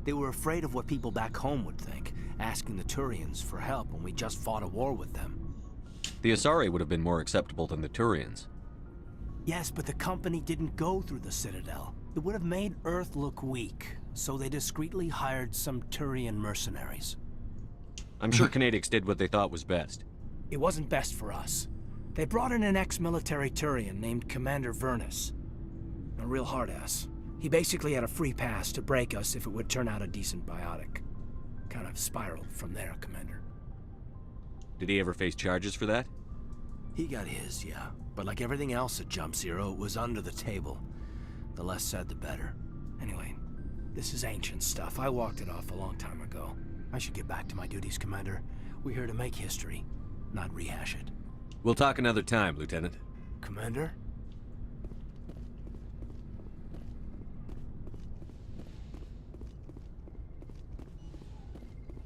They were afraid of what people back home would think, asking the Turians for help when we just fought a war with them. The Asari would have been more acceptable than the Turians. Yes, but the company didn't go through the Citadel. It would have made Earth look weak, so they discreetly hired some Turian mercenaries. I'm sure Kinetics did what they thought was best. It wasn't best for us. They brought in an ex-military Turian named Commander Vernus. A real hard-ass. He basically had a free pass to break us if it would turn out a decent biotic. Kind of spiraled from there, Commander. Did he ever face charges for that? He got his, yeah. But like everything else at Jump Zero, it was under the table. The less said, the better. Anyway, this is ancient stuff. I walked it off a long time ago. I should get back to my duties, Commander. We're here to make history, not rehash it. We'll talk another time, Lieutenant. Commander?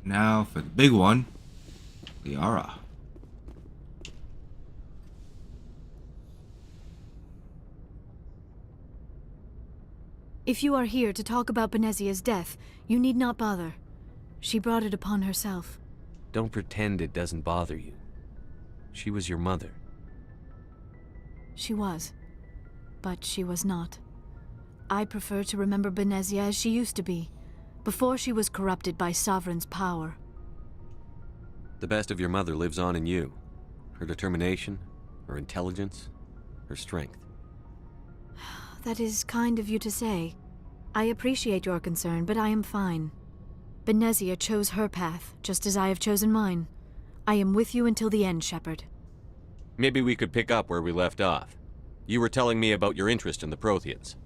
Now for the big one, Liara. If you are here to talk about Benezia's death, you need not bother. She brought it upon herself. Don't pretend it doesn't bother you. She was your mother. She was. But she was not. I prefer to remember Benezia as she used to be, before she was corrupted by Sovereign's power. The best of your mother lives on in you. Her determination, her intelligence, her strength. That is kind of you to say. I appreciate your concern, but I am fine. Benezia chose her path, just as I have chosen mine. I am with you until the end, Shepard. Maybe we could pick up where we left off. You were telling me about your interest in the Protheans.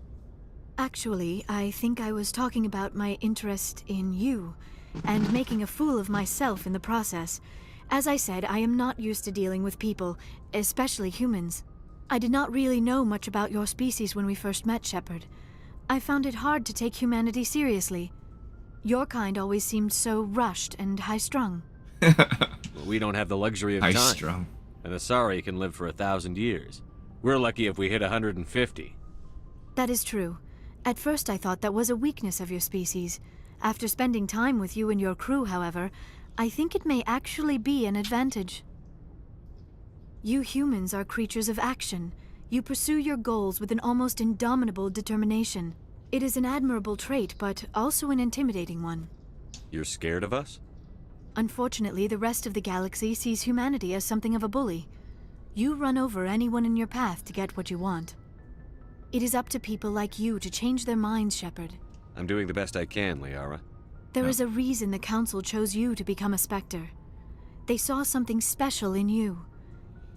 Actually, I think I was talking about my interest in you, and making a fool of myself in the process. As I said, I am not used to dealing with people, especially humans. I did not really know much about your species when we first met, Shepard. I found it hard to take humanity seriously. Your kind always seemed so rushed and high-strung. Well, we don't have the luxury of time. High-strung. An Asari can live for 1,000 years. We're lucky if we hit 150. That is true. At first I thought that was a weakness of your species. After spending time with you and your crew, however, I think it may actually be an advantage. You humans are creatures of action. You pursue your goals with an almost indomitable determination. It is an admirable trait, but also an intimidating one. You're scared of us? Unfortunately, the rest of the galaxy sees humanity as something of a bully. You run over anyone in your path to get what you want. It is up to people like you to change their minds, Shepard. I'm doing the best I can, Liara. There is a reason the Council chose you to become a Spectre. They saw something special in you.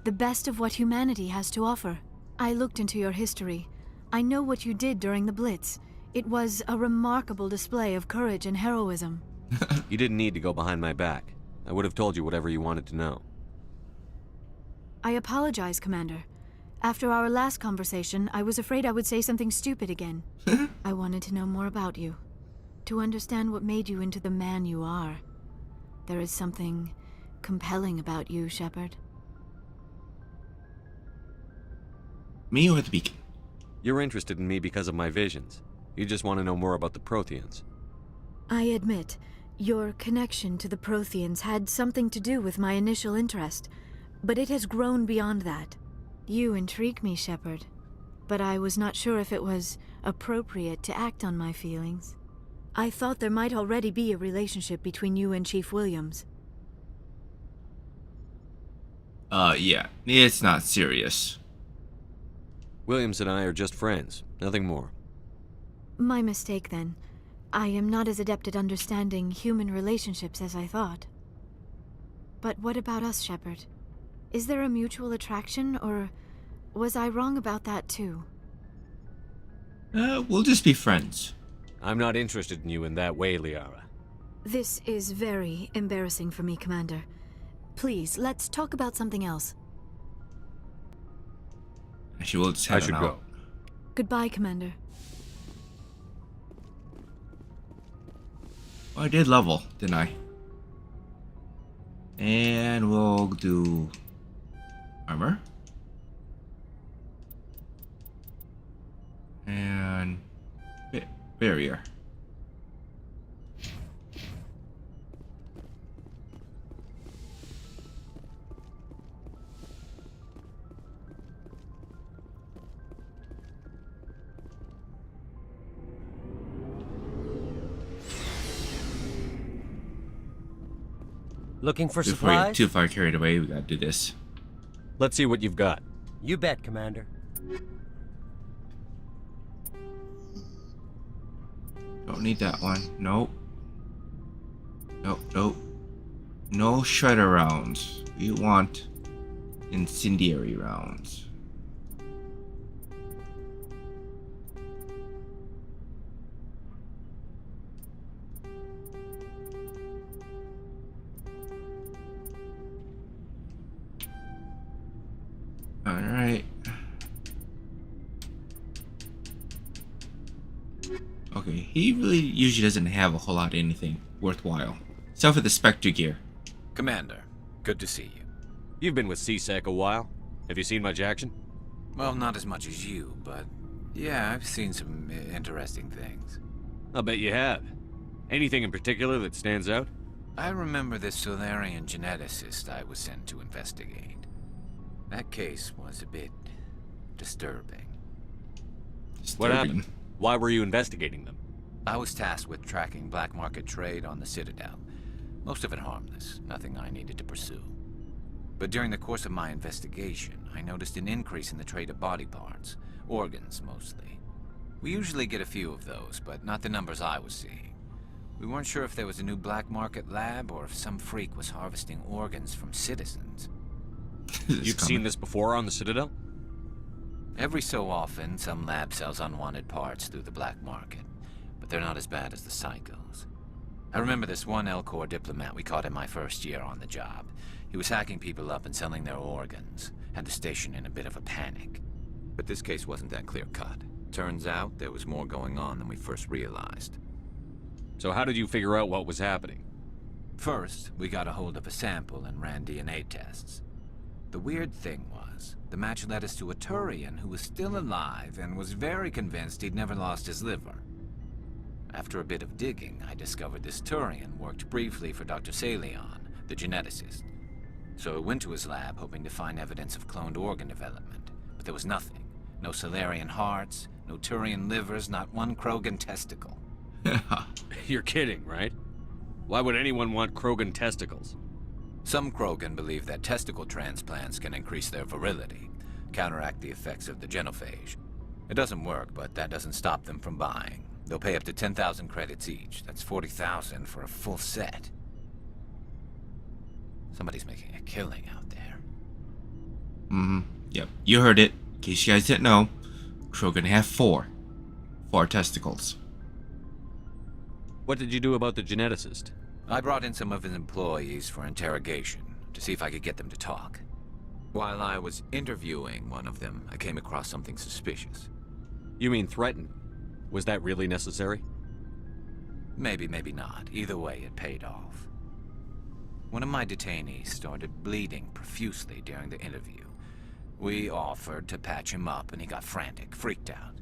The best of what humanity has to offer. I looked into your history. I know what you did during the Blitz. It was a remarkable display of courage and heroism. You didn't need to go behind my back. I would have told you whatever you wanted to know. I apologize, Commander. After our last conversation, I was afraid I would say something stupid again. I wanted to know more about you. To understand what made you into the man you are. There is something compelling about you, Shepard. Me or the beacon? You're interested in me because of my visions. You just want to know more about the Protheans. I admit, your connection to the Protheans had something to do with my initial interest, but it has grown beyond that. You intrigue me, Shepard, but I was not sure if it was appropriate to act on my feelings. I thought there might already be a relationship between you and Chief Williams. Yeah, it's not serious. Williams and I are just friends, nothing more. My mistake, then. I am not as adept at understanding human relationships as I thought. But what about us, Shepard? Is there a mutual attraction, or was I wrong about that too? We'll just be friends. I'm not interested in you in that way, Liara. This is very embarrassing for me, Commander. Please, let's talk about something else. She will just head I should on go. out. Goodbye, Commander. Oh, I did level, didn't I? And we'll do armor. And barrier. Looking for Before you get supplies? too far carried away, we gotta do this. Let's see what you've got. You bet, Commander. Don't need that one. Nope. Nope. No shredder rounds. We want incendiary rounds. Alright. Okay, he really usually doesn't have a whole lot of anything worthwhile. Except for the Spectre gear. Commander, good to see you. You've been with CSEC a while. Have you seen much action? Well, not as much as you, but yeah, I've seen some interesting things. I'll bet you have. Anything in particular that stands out? I remember this Solarian geneticist I was sent to investigate. That case was a bit disturbing. What happened? Why were you investigating them? I was tasked with tracking black market trade on the Citadel. Most of it harmless, nothing I needed to pursue. But during the course of my investigation, I noticed an increase in the trade of body parts, organs mostly. We usually get a few of those, but not the numbers I was seeing. We weren't sure if there was a new black market lab or if some freak was harvesting organs from citizens. You've seen this before on the Citadel? Every so often, some lab sells unwanted parts through the black market, but they're not as bad as the psychos. I remember this one L-Corps diplomat we caught in my first year on the job. He was hacking people up and selling their organs, had the station in a bit of a panic. But this case wasn't that clear-cut. Turns out there was more going on than we first realized. So how did you figure out what was happening? First, we got a hold of a sample and ran DNA tests. The weird thing was, the match led us to a Turian who was still alive and was very convinced he'd never lost his liver. After a bit of digging, I discovered this Turian worked briefly for Dr. Salion, the geneticist. So I went to his lab hoping to find evidence of cloned organ development, but there was nothing. No Solarian hearts, no Turian livers, not one Krogan testicle. You're kidding, right? Why would anyone want Krogan testicles? Some Krogan believe that testicle transplants can increase their virility, counteract the effects of the genophage. It doesn't work, but that doesn't stop them from buying. They'll pay up to 10,000 credits each. That's 40,000 for a full set. Somebody's making a killing out there. Yep, you heard it. In case you guys didn't know, Krogan have four testicles. What did you do about the geneticist? I brought in some of his employees for interrogation, to see if I could get them to talk. While I was interviewing one of them, I came across something suspicious. You mean threatened? Was that really necessary? Maybe, maybe not. Either way, it paid off. One of my detainees started bleeding profusely during the interview. We offered to patch him up, and he got frantic, freaked out.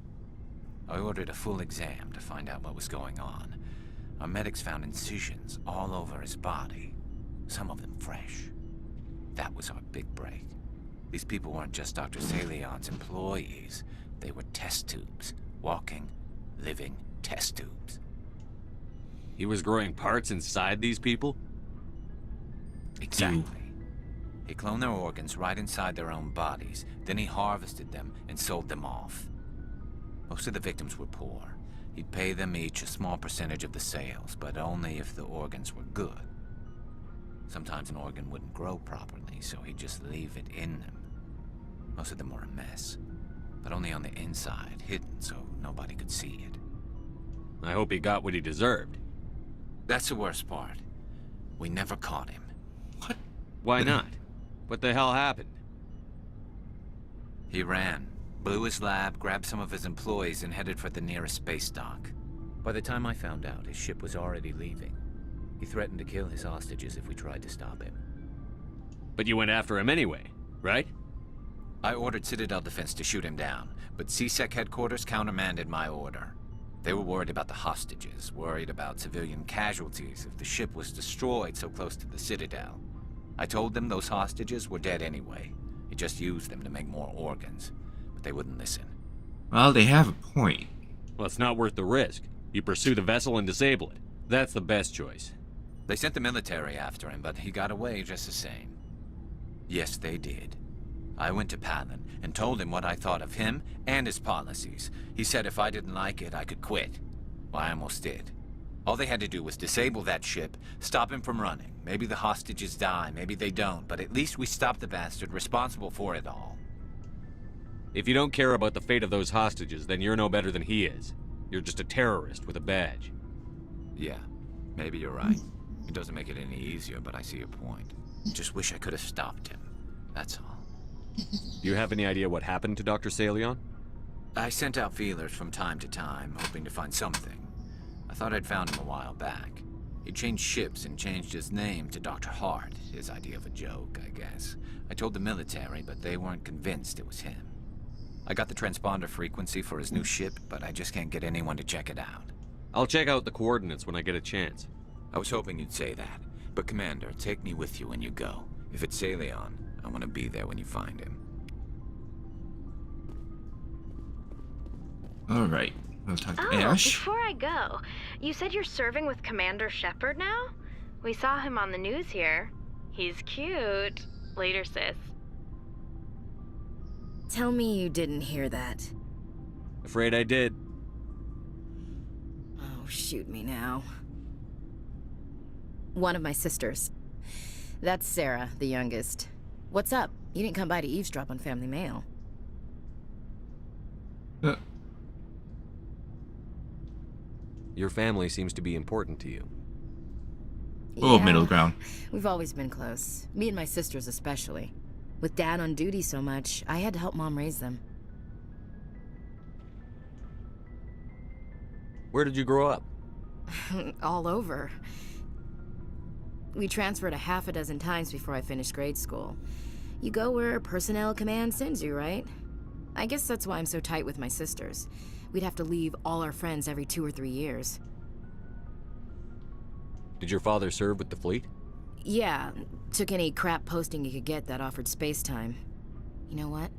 I ordered a full exam to find out what was going on. Our medics found incisions all over his body, some of them fresh. That was our big break. These people weren't just Dr. Salion's employees. They were test tubes. Walking, living test tubes. He was growing parts inside these people? Exactly. He cloned their organs right inside their own bodies. Then he harvested them and sold them off. Most of the victims were poor. He'd pay them each a small percentage of the sales, but only if the organs were good. Sometimes an organ wouldn't grow properly, so he'd just leave it in them. Most of them were a mess, but only on the inside, hidden so nobody could see it. I hope he got what he deserved. That's the worst part. We never caught him. What? Why not? What the hell happened? He ran, blew his lab, grabbed some of his employees, and headed for the nearest space dock. By the time I found out, his ship was already leaving. He threatened to kill his hostages if we tried to stop him. But you went after him anyway, right? I ordered Citadel Defense to shoot him down, but CSEC headquarters countermanded my order. They were worried about the hostages, worried about civilian casualties if the ship was destroyed so close to the Citadel. I told them those hostages were dead anyway. He just used them to make more organs, but they wouldn't listen. Well, they have a point. Well, it's not worth the risk. You pursue the vessel and disable it. That's the best choice. They sent the military after him, but he got away just the same. Yes, they did. I went to Palin and told him what I thought of him and his policies. He said if I didn't like it, I could quit. Well, I almost did. All they had to do was disable that ship, stop him from running. Maybe the hostages die, maybe they don't, but at least we stopped the bastard responsible for it all. If you don't care about the fate of those hostages, then you're no better than he is. You're just a terrorist with a badge. Yeah, maybe you're right. It doesn't make it any easier, but I see your point. Just wish I could have stopped him. That's all. Do you have any idea what happened to Dr. Salion? I sent out feelers from time to time, hoping to find something. I thought I'd found him a while back. He changed ships and changed his name to Dr. Hart, his idea of a joke, I guess. I told the military, but they weren't convinced it was him. I got the transponder frequency for his new ship, but I just can't get anyone to check it out. I'll check out the coordinates when I get a chance. I was hoping you'd say that. But Commander, take me with you when you go. If it's Salion, I want to be there when you find him. Alright, we'll talk to Oh, Ash. before I go, you said you're serving with Commander Shepard now? We saw him on the news here. He's cute. Later, sis. Tell me you didn't hear that. Afraid I did. Oh, shoot me now. One of my sisters. That's Sarah, the youngest. What's up? You didn't come by to eavesdrop on Family Mail. Your family seems to be important to you. Oh, Yeah, middle ground. We've always been close. Me and my sisters especially. With Dad on duty so much, I had to help Mom raise them. Where did you grow up? All over. We transferred a half a dozen times before I finished grade school. You go where personnel command sends you, right? I guess that's why I'm so tight with my sisters. We'd have to leave all our friends every 2 or 3 years. Did your father serve with the fleet? Yeah, took any crap posting he could get that offered space time. You know what?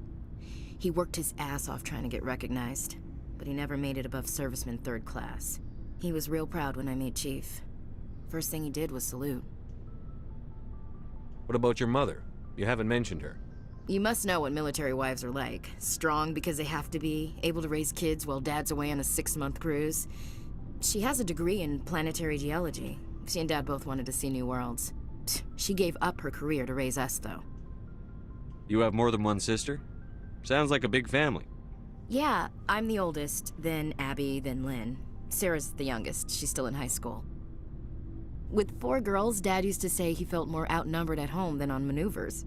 He worked his ass off trying to get recognized, but he never made it above serviceman 3rd class. He was real proud when I made chief. First thing he did was salute. What about your mother? You haven't mentioned her. You must know what military wives are like. Strong because they have to be, able to raise kids while Dad's away on a 6-month cruise. She has a degree in planetary geology. She and Dad both wanted to see new worlds. She gave up her career to raise us, though. You have more than one sister? Sounds like a big family. Yeah, I'm the oldest, then Abby, then Lynn. Sarah's the youngest. She's still in high school. With 4 girls, Dad used to say he felt more outnumbered at home than on maneuvers.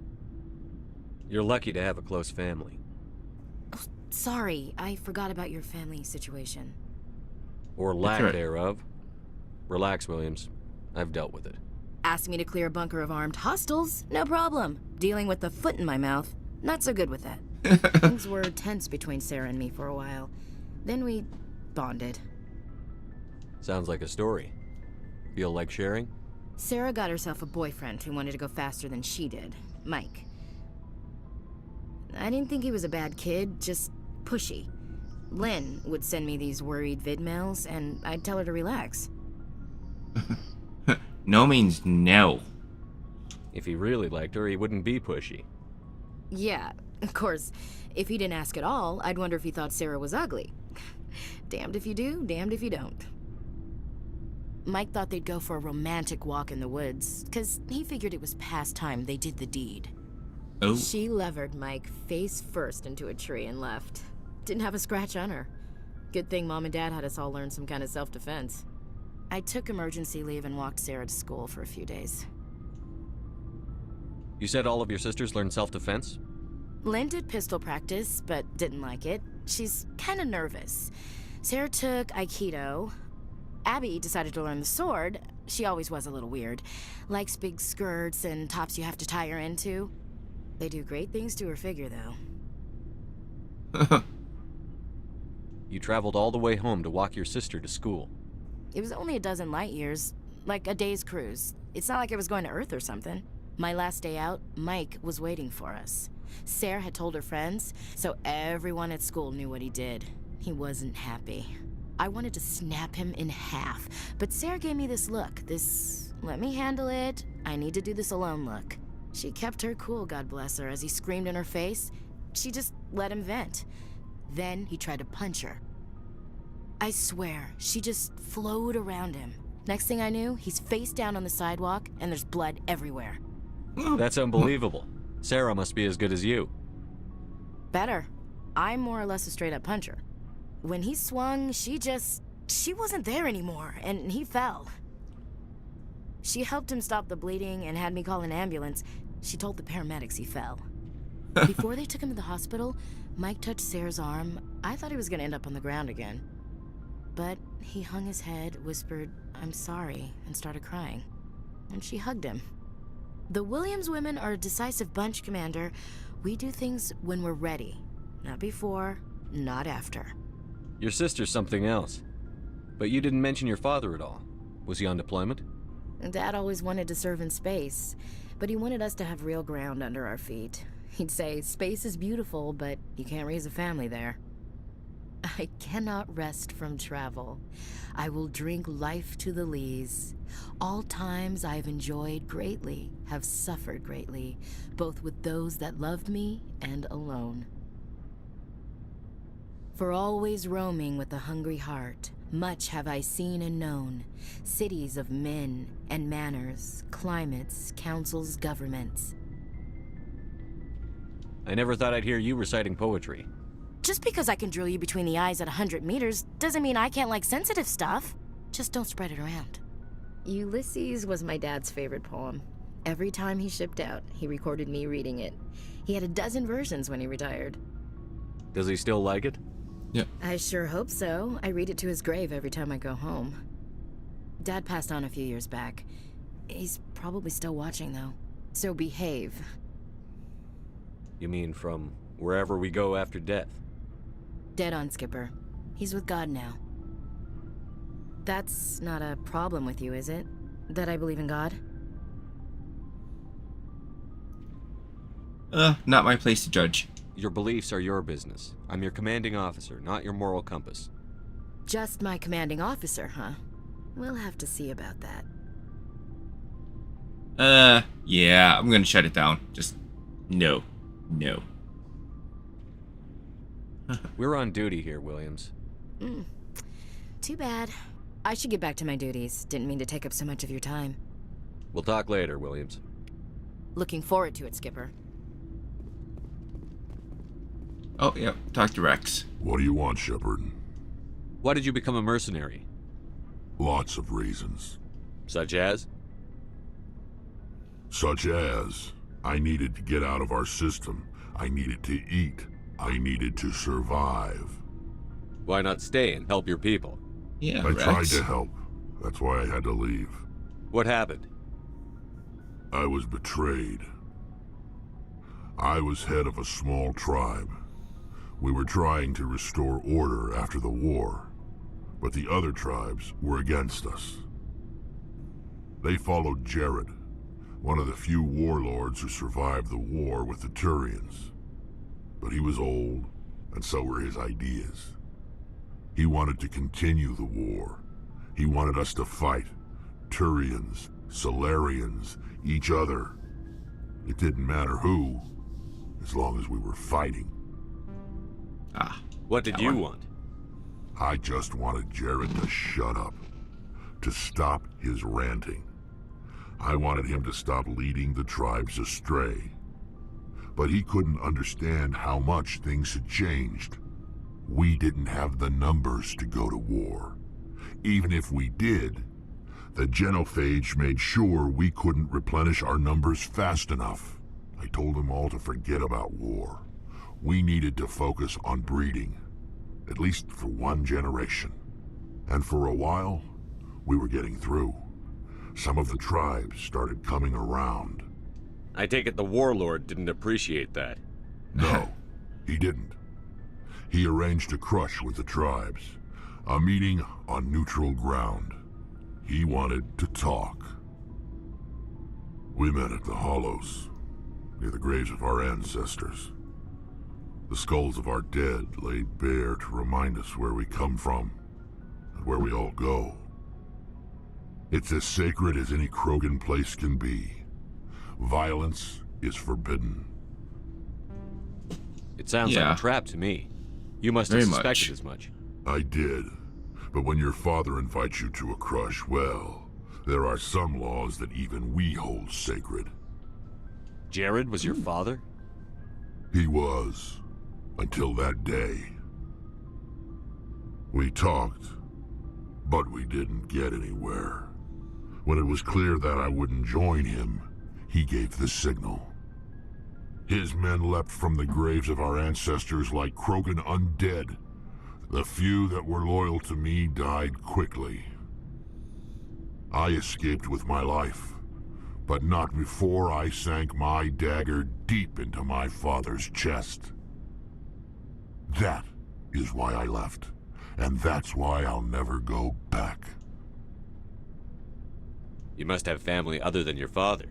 You're lucky to have a close family. Sorry, I forgot about your family situation. Or lack thereof. Relax, Williams. I've dealt with it. Asked me to clear a bunker of armed hostiles? No problem. Dealing with the foot in my mouth? Not so good with that. Things were tense between Sarah and me for a while. Then we bonded. Sounds like a story. Feel like sharing? Sarah got herself a boyfriend who wanted to go faster than she did, Mike. I didn't think he was a bad kid, just pushy. Lynn would send me these worried vid mails, and I'd tell her to relax. No means no. If he really liked her, he wouldn't be pushy. Yeah, of course. If he didn't ask at all, I'd wonder if he thought Sarah was ugly. Damned if you do, damned if you don't. Mike thought they'd go for a romantic walk in the woods, because he figured it was past time they did the deed. Oh. She levered Mike face first into a tree and left. Didn't have a scratch on her. Good thing Mom and Dad had us all learn some kind of self-defense. I took emergency leave and walked Sarah to school for a few days. You said all of your sisters learned self-defense? Lynn did pistol practice, but didn't like it. She's kind of nervous. Sarah took Aikido. Abby decided to learn the sword. She always was a little weird. Likes big skirts and tops you have to tie her into. They do great things to her figure, though. You traveled all the way home to walk your sister to school. It was only a dozen light years, like a day's cruise. It's not like I was going to Earth or something. My last day out, Mike was waiting for us. Sarah had told her friends, so everyone at school knew what he did. He wasn't happy. I wanted to snap him in half, but Sarah gave me this look, this let me handle it, I need to do this alone look. She kept her cool, God bless her, as he screamed in her face. She just let him vent. Then he tried to punch her. I swear, she just flowed around him. Next thing I knew, he's face down on the sidewalk, and there's blood everywhere. That's unbelievable. Sarah must be as good as you. Better. I'm more or less a straight-up puncher. When he swung, she wasn't there anymore, and he fell. She helped him stop the bleeding and had me call an ambulance. She told the paramedics he fell. Before they took him to the hospital, Mike touched Sarah's arm. I thought he was gonna end up on the ground again. But he hung his head, whispered, "I'm sorry," and started crying. And she hugged him. The Williams women are a decisive bunch, Commander. We do things when we're ready. Not before, not after. Your sister's something else. But you didn't mention your father at all. Was he on deployment? Dad always wanted to serve in space, but he wanted us to have real ground under our feet. He'd say, space is beautiful, but you can't raise a family there. I cannot rest from travel. I will drink life to the lees. All times I have enjoyed greatly, have suffered greatly, both with those that loved me and alone. For always roaming with a hungry heart, much have I seen and known, cities of men and manners, climates, councils, governments. I never thought I'd hear you reciting poetry. Just because I can drill you between the eyes at 100 meters doesn't mean I can't like sensitive stuff. Just don't spread it around. Ulysses was my dad's favorite poem. Every time he shipped out, he recorded me reading it. He had a dozen versions when he retired. Does he still like it? Yeah. I sure hope so. I read it to his grave every time I go home. Dad passed on a few years back. He's probably still watching, though. So behave. You mean from wherever we go after death? Dead on, Skipper. He's with God now. That's not a problem with you, is it? That I believe in God? Not my place to judge. Your beliefs are your business. I'm your commanding officer, not your moral compass. Just my commanding officer, huh? We'll have to see about that. Yeah, I'm gonna shut it down. Just, no. We're on duty here, Williams. Too bad. I should get back to my duties. Didn't mean to take up so much of your time. We'll talk later, Williams. Looking forward to it, Skipper. Oh, yeah, talk to Rex. What do you want, Shepard? Why did you become a mercenary? Lots of reasons. Such as? Such as, I needed to get out of our system. I needed to eat. I needed to survive. Why not stay and help your people? Yeah, I tried to help. That's why I had to leave. What happened? I was betrayed. I was head of a small tribe. We were trying to restore order after the war, but the other tribes were against us. They followed Jared, one of the few warlords who survived the war with the Turians. But he was old, and so were his ideas. He wanted to continue the war. He wanted us to fight. Turians, Solarians, each other. It didn't matter who, as long as we were fighting. What did you want? I just wanted Jared to shut up, to stop his ranting. I wanted him to stop leading the tribes astray. But he couldn't understand how much things had changed. We didn't have the numbers to go to war. Even if we did, the genophage made sure we couldn't replenish our numbers fast enough. I told them all to forget about war. We needed to focus on breeding, at least for one generation. And for a while, we were getting through. Some of the tribes started coming around. I take it the warlord didn't appreciate that. No, he didn't. He arranged a crush with the tribes, a meeting on neutral ground. He wanted to talk. We met at the Hollows, near the graves of our ancestors. The skulls of our dead laid bare to remind us where we come from and where we all go. It's as sacred as any Krogan place can be. Violence is forbidden. It sounds like a trap to me. You must have suspected as much. I did. But when your father invites you to a crush, well, there are some laws that even we hold sacred. Jared was your father? He was. Until that day. We talked, but we didn't get anywhere. When it was clear that I wouldn't join him, he gave the signal. His men leapt from the graves of our ancestors like Krogan undead. The few that were loyal to me died quickly. I escaped with my life, but not before I sank my dagger deep into my father's chest. That is why I left, and that's why I'll never go back. You must have family other than your father.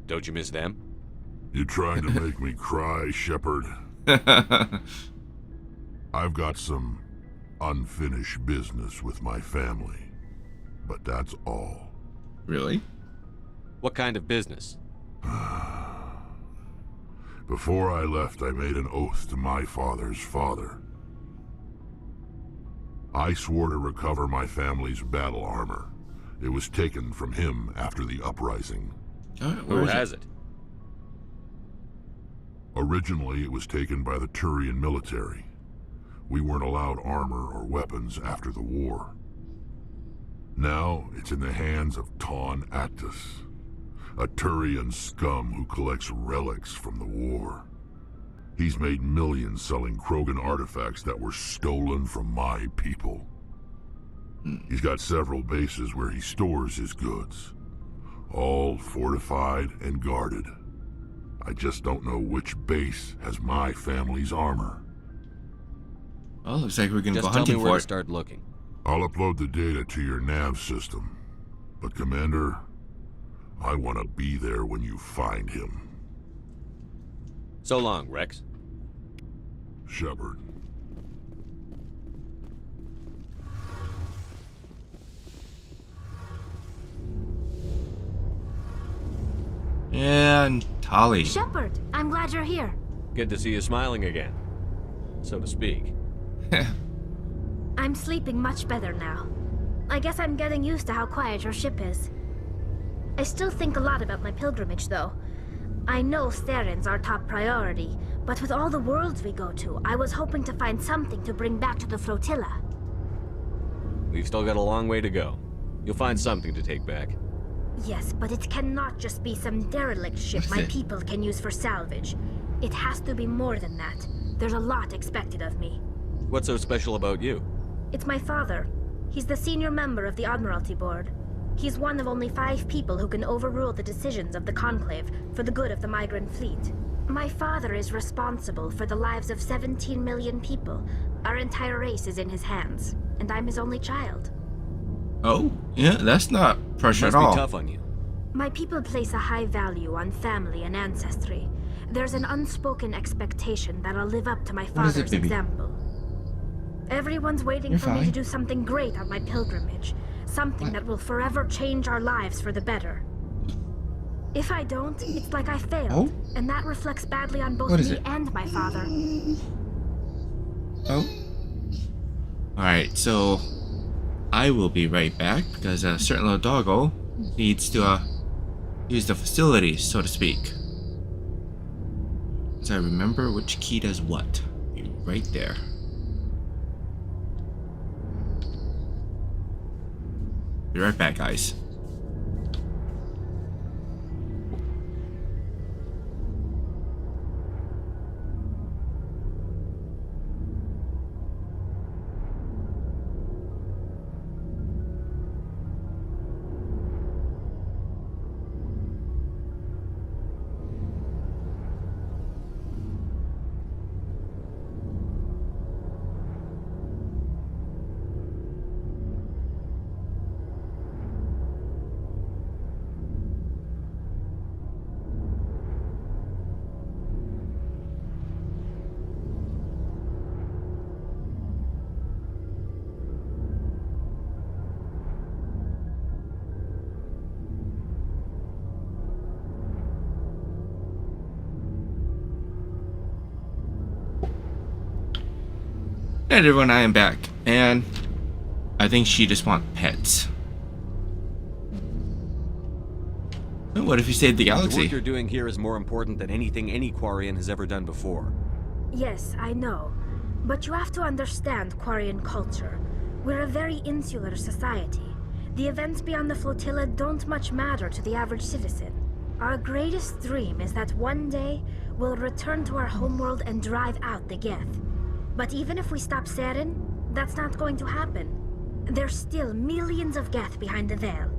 Don't you miss them? You trying to make me cry, Shepard? I've got some unfinished business with my family, but that's all. Really? What kind of business? Before I left, I made an oath to my father's father. I swore to recover my family's battle armor. It was taken from him after the uprising. Who has it? Originally, it was taken by the Turian military. We weren't allowed armor or weapons after the war. Now, it's in the hands of Taun Actus, a Turian scum who collects relics from the war. He's made millions selling Krogan artifacts that were stolen from my people. He's got several bases where he stores his goods, all fortified and guarded. I just don't know which base has my family's armor. Well, looks like we're gonna go Just tell me hunting where for to it. start looking. I'll upload the data to your nav system. But Commander, I want to be there when you find him. So long, Rex. Shepard. And Tali. Shepard, I'm glad you're here. Good to see you smiling again, so to speak. I'm sleeping much better now. I guess I'm getting used to how quiet your ship is. I still think a lot about my pilgrimage, though. I know Theron's our top priority, but with all the worlds we go to, I was hoping to find something to bring back to the flotilla. We've still got a long way to go. You'll find something to take back. Yes, but it cannot just be some derelict ship my people can use for salvage. It has to be more than that. There's a lot expected of me. What's so special about you? It's my father. He's the senior member of the Admiralty Board. He's one of only 5 people who can overrule the decisions of the Conclave for the good of the migrant fleet. My father is responsible for the lives of 17 million people. Our entire race is in his hands, and I'm his only child. Oh, yeah, that's not pressure Must at all. be tough on you. My people place a high value on family and ancestry. There's an unspoken expectation that I'll live up to my What is it, father's baby? example. Everyone's waiting You're for me fine. to do something great on my pilgrimage. Something that will forever change our lives for the better. If I don't, it's like I failed. Oh? And that reflects badly on both What is me it? and my father. Oh. Alright, so I will be right back because a certain little doggo needs to use the facilities, so to speak. So I remember which key does what. Be right there. Be right back, guys. And everyone, I am back, and I think she just wants pets. What if you saved the The galaxy? work you're doing here is more important than anything any Quarian has ever done before. Yes, I know. But you have to understand Quarian culture. We're a very insular society. The events beyond the flotilla don't much matter to the average citizen. Our greatest dream is that one day we'll return to our homeworld and drive out the Geth. But even if we stop Saren, that's not going to happen. There's still millions of Geth behind the veil.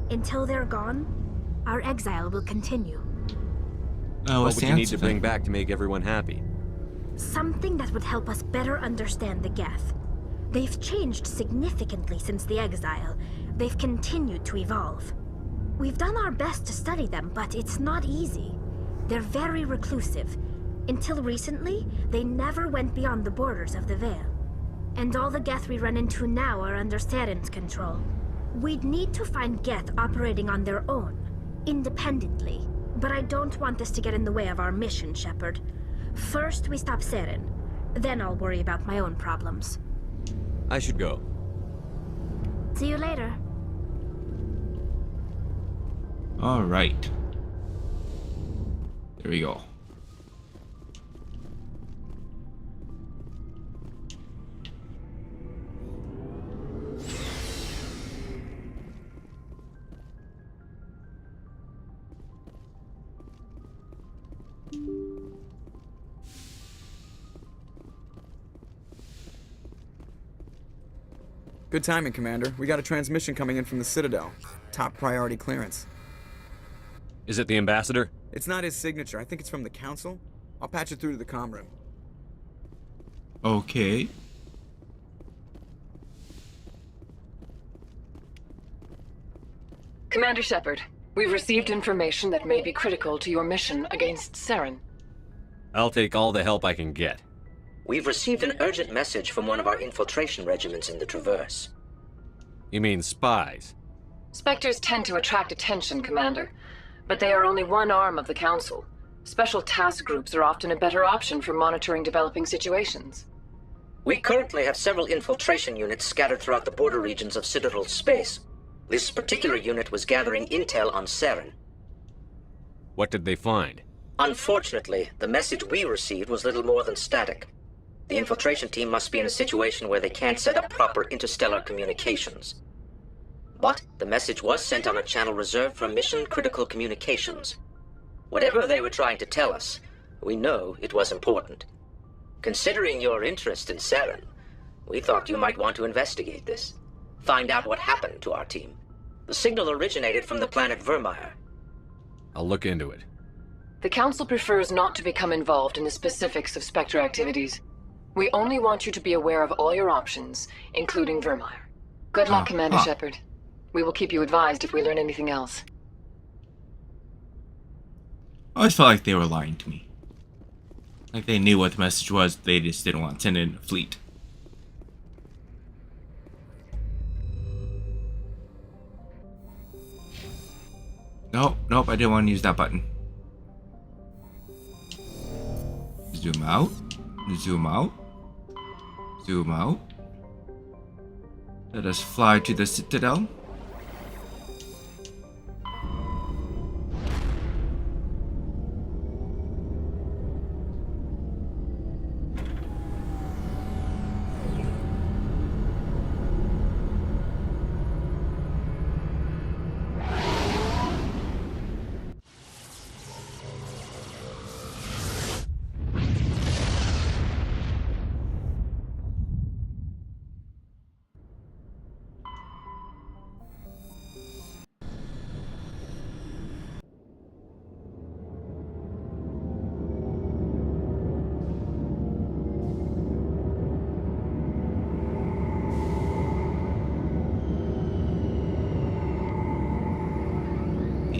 Until they're gone, our exile will continue. Oh, What would you need to bring back to make everyone happy? Something that would help us better understand the Geth. They've changed significantly since the exile. They've continued to evolve. We've done our best to study them, but it's not easy. They're very reclusive. Until recently, they never went beyond the borders of the Veil. And all the Geth we run into now are under Saren's control. We'd need to find Geth operating on their own, independently. But I don't want this to get in the way of our mission, Shepard. First, we stop Saren. Then I'll worry about my own problems. I should go. See you later. Alright. There we go. Good timing, Commander. We got a transmission coming in from the Citadel. Top priority clearance. Is it the ambassador? It's not his signature. I think it's from the Council. I'll patch it through to the comm room. Okay. Commander Shepard, we've received information that may be critical to your mission against Saren. I'll take all the help I can get. We've received an urgent message from one of our infiltration regiments in the Traverse. You mean spies? Spectres tend to attract attention, Commander, but they are only one arm of the Council. Special task groups are often a better option for monitoring developing situations. We currently have several infiltration units scattered throughout the border regions of Citadel space. This particular unit was gathering intel on Saren. What did they find? Unfortunately, the message we received was little more than static. The infiltration team must be in a situation where they can't set up proper interstellar communications. But the message was sent on a channel reserved for mission-critical communications. Whatever they were trying to tell us, We know it was important. Considering your interest in Saren, we thought you might want to investigate this. Find out what happened to our team. The signal originated from the planet Vermeer. I'll look into it. The Council prefers not to become involved in the specifics of Spectre activities. We only want you to be aware of all your options, including Vermeer. Good luck, Commander Shepard. We will keep you advised if we learn anything else. I always felt like they were lying to me. Like they knew what the message was, they just didn't want to send in a fleet. Nope, I didn't want to use that button. Zoom out. Zoom out. Zoom out. Let us fly to the Citadel.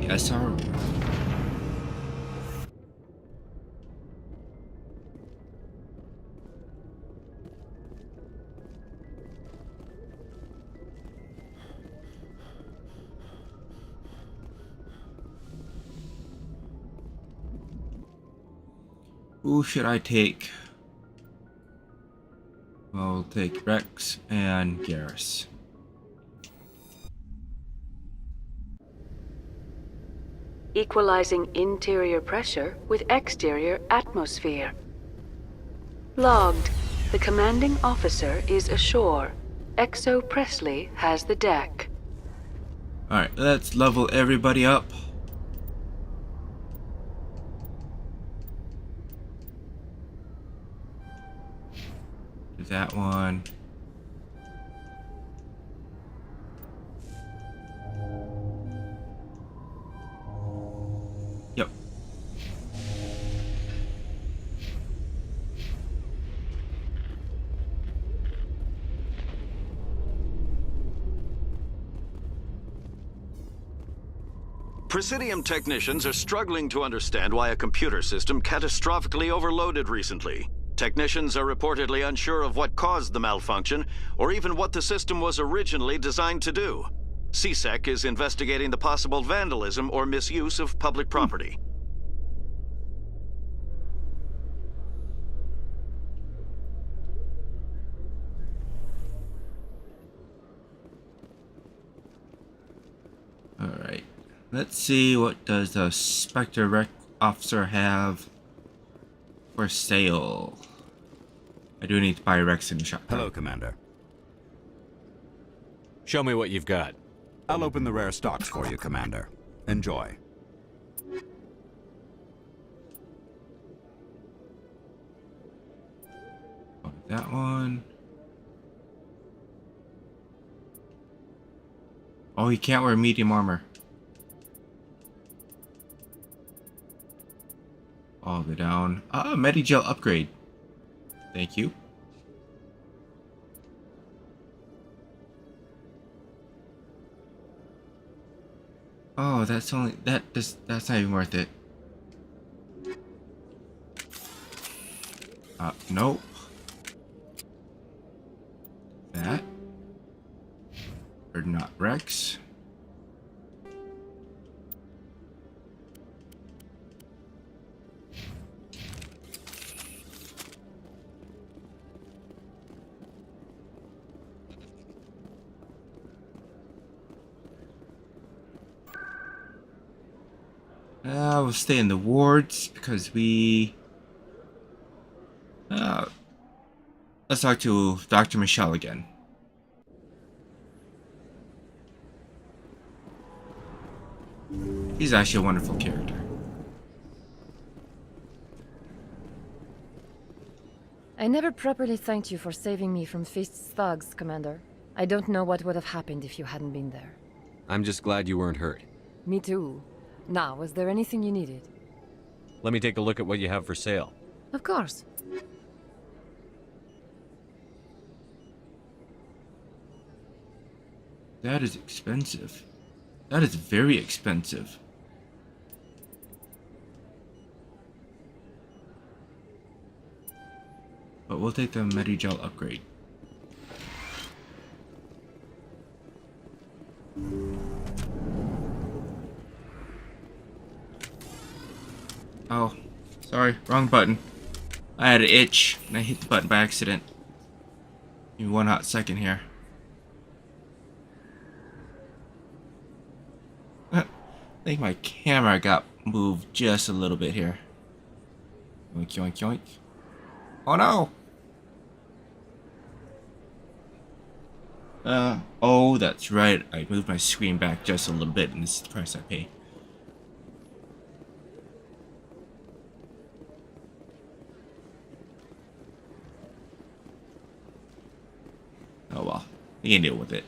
SR. Who should I take? I'll take Rex and Garrus. Equalizing interior pressure with exterior atmosphere. Logged. The commanding officer is ashore. Exo Presley has the deck. Alright, let's level everybody up. Do that one. Yep. Presidium technicians are struggling to understand why a computer system catastrophically overloaded recently. Technicians are reportedly unsure of what caused the malfunction, or even what the system was originally designed to do. CSEC is investigating the possible vandalism or misuse of public property. Alright. Let's see, what does the Spectre Rec officer have for sale? I do need to buy Rex in the shop. Hello, Commander. Show me what you've got. I'll open the rare stocks for you, Commander. Enjoy. That one. Oh, he can't wear medium armor. I'll go down. Medigel upgrade. Thank you. Oh, that's only that's not even worth it. Nope. That. Or not Rex. We'll stay in the wards because we... let's talk to Dr. Michelle again. He's actually a wonderful character. I never properly thanked you for saving me from Feast's thugs, Commander. I don't know what would have happened if you hadn't been there. I'm just glad you weren't hurt. Me too. Now, was there anything you needed? Let me take a look at what you have for sale. Of course. That is expensive. That is very expensive. But we'll take the Medigel upgrade. Oh, sorry, wrong button. I had an itch and I hit the button by accident. Give me one hot second here. I think my camera got moved just a little bit here. Yoink, yoink, yoink. Oh no! Oh, that's right. I moved my screen back just a little bit, and this is the price I pay. Oh well, you can deal with it.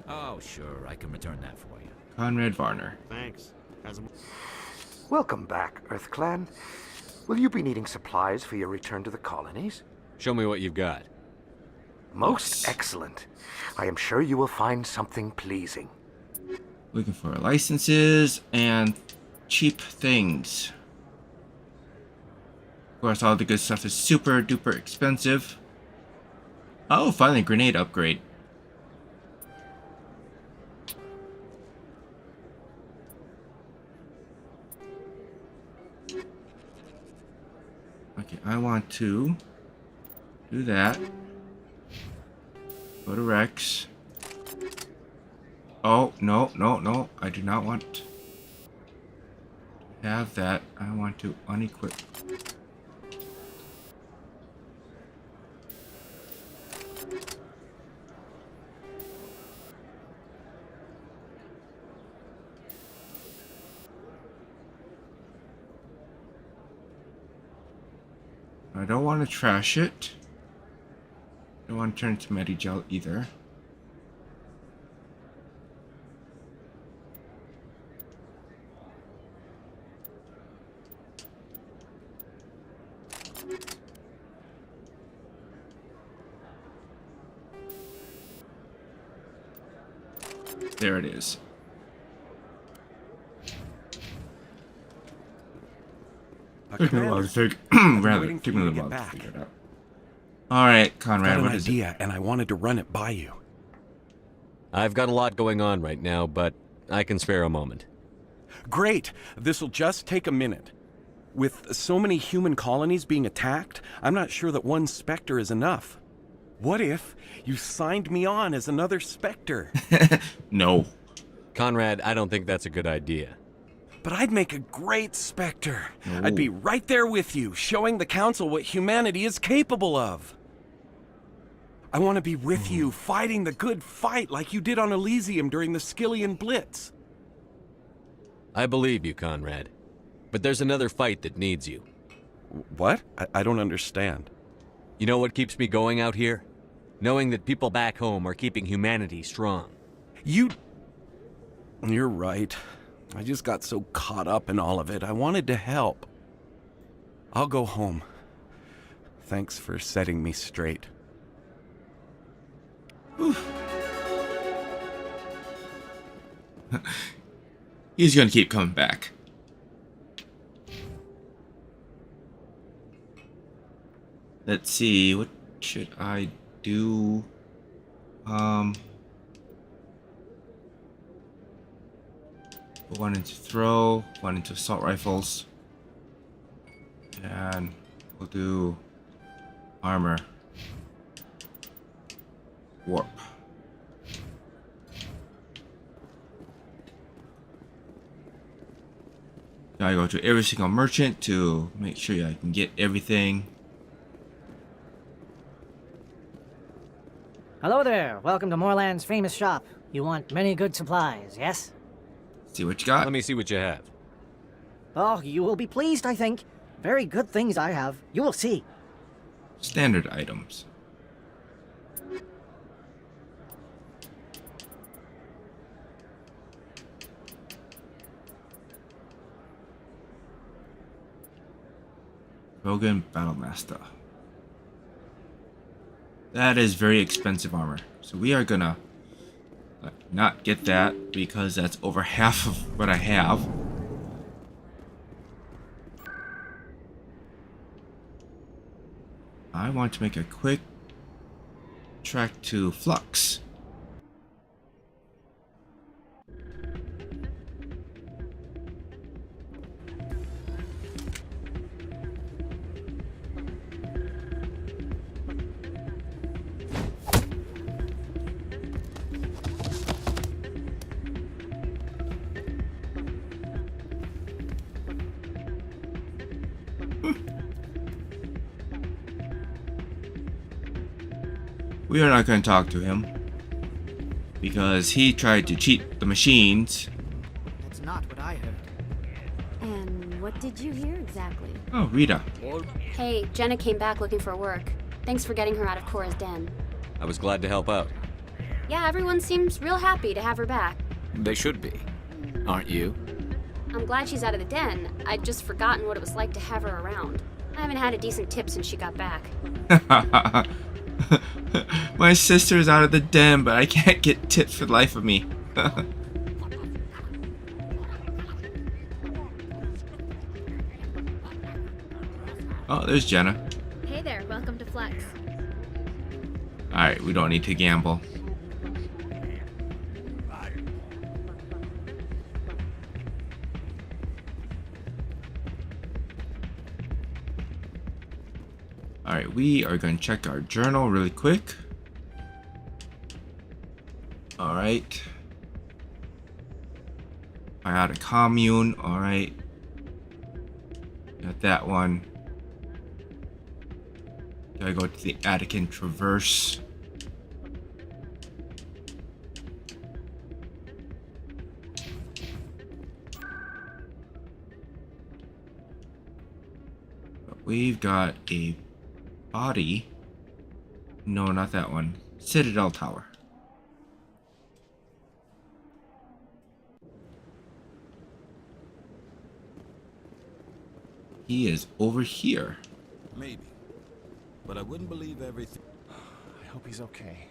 Oh, sure, I can return that for you. Conrad Varner. Thanks. Welcome back, Earth Clan. Will you be needing supplies for your return to the colonies? Show me what you've got. Most excellent. I am sure you will find something pleasing. Looking for licenses and cheap things. Of course, all the good stuff is super duper expensive. Oh, finally, grenade upgrade. Okay, I want to do that. Go to Rex. Oh, no, no, no. I do not want to have that. I want to unequip. I don't want to trash it. I don't want to turn it to Medigel either. There it is. Took me a while to figure it out. All right, Conrad, got what an is idea, and I wanted to run it by you. I've got a lot going on right now, but I can spare a moment. Great! This'll just take a minute. With so many human colonies being attacked, I'm not sure that one Spectre is enough. What if you signed me on as another Spectre? No. Conrad, I don't think that's a good idea. But I'd make a great Spectre. I'd be right there with you, showing the Council what humanity is capable of. I want to be with you, fighting the good fight like you did on Elysium during the Skillian Blitz. I believe you, Conrad. But there's another fight that needs you. What? I don't understand. You know what keeps me going out here? Knowing that people back home are keeping humanity strong. You're right. I just got so caught up in all of it. I wanted to help. I'll go home. Thanks for setting me straight. He's gonna keep coming back. Let's see, what should I do? Put one into throw, one into assault rifles, and we'll do armor. Warp. Now I go to every single merchant to make sure I can get everything. Hello there. Welcome to Moorland's famous shop. You want many good supplies, yes? See what you got. Let me see what you have. Oh, you will be pleased, I think. Very good things I have. You will see. Standard items. Rogan Battlemaster. That is very expensive armor. So we are gonna not get that because that's over half of what I have. I want to make a quick trek to Flux. We are not going to talk to him because he tried to cheat the machines. That's not what I heard. And what did you hear exactly? Oh, Rita. Hey, Jenna came back looking for work. Thanks for getting her out of Cora's den. I was glad to help out. Yeah, everyone seems real happy to have her back. They should be. Aren't you? I'm glad she's out of the den. I'd just forgotten what it was like to have her around. I haven't had a decent tip since she got back. My sister's out of the den, but I can't get tips for the life of me. Oh, there's Jenna. Hey there, welcome to Flux. Alright, we don't need to gamble. Alright, we are going to check our journal really quick. Alright. Biotic commune, alright. Got that one. Gotta go to the Attican Traverse. We've got a body. No, not that one. Citadel Tower. He is over here. Maybe. But I wouldn't believe everything. I hope he's okay.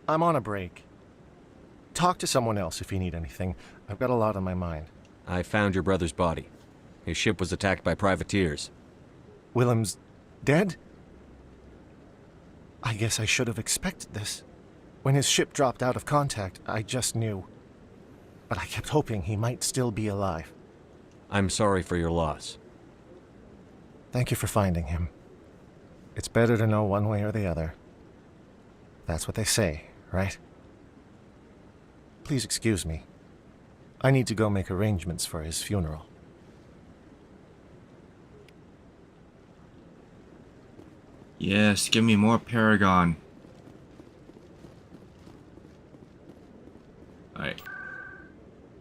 I'm on a break. Talk to someone else if you need anything. I've got a lot on my mind. I found your brother's body. His ship was attacked by privateers. Willem's dead? I guess I should have expected this. When his ship dropped out of contact, I just knew. But I kept hoping he might still be alive. I'm sorry for your loss. Thank you for finding him. It's better to know one way or the other. That's what they say, right? Please excuse me. I need to go make arrangements for his funeral. Yes, give me more Paragon. Alright.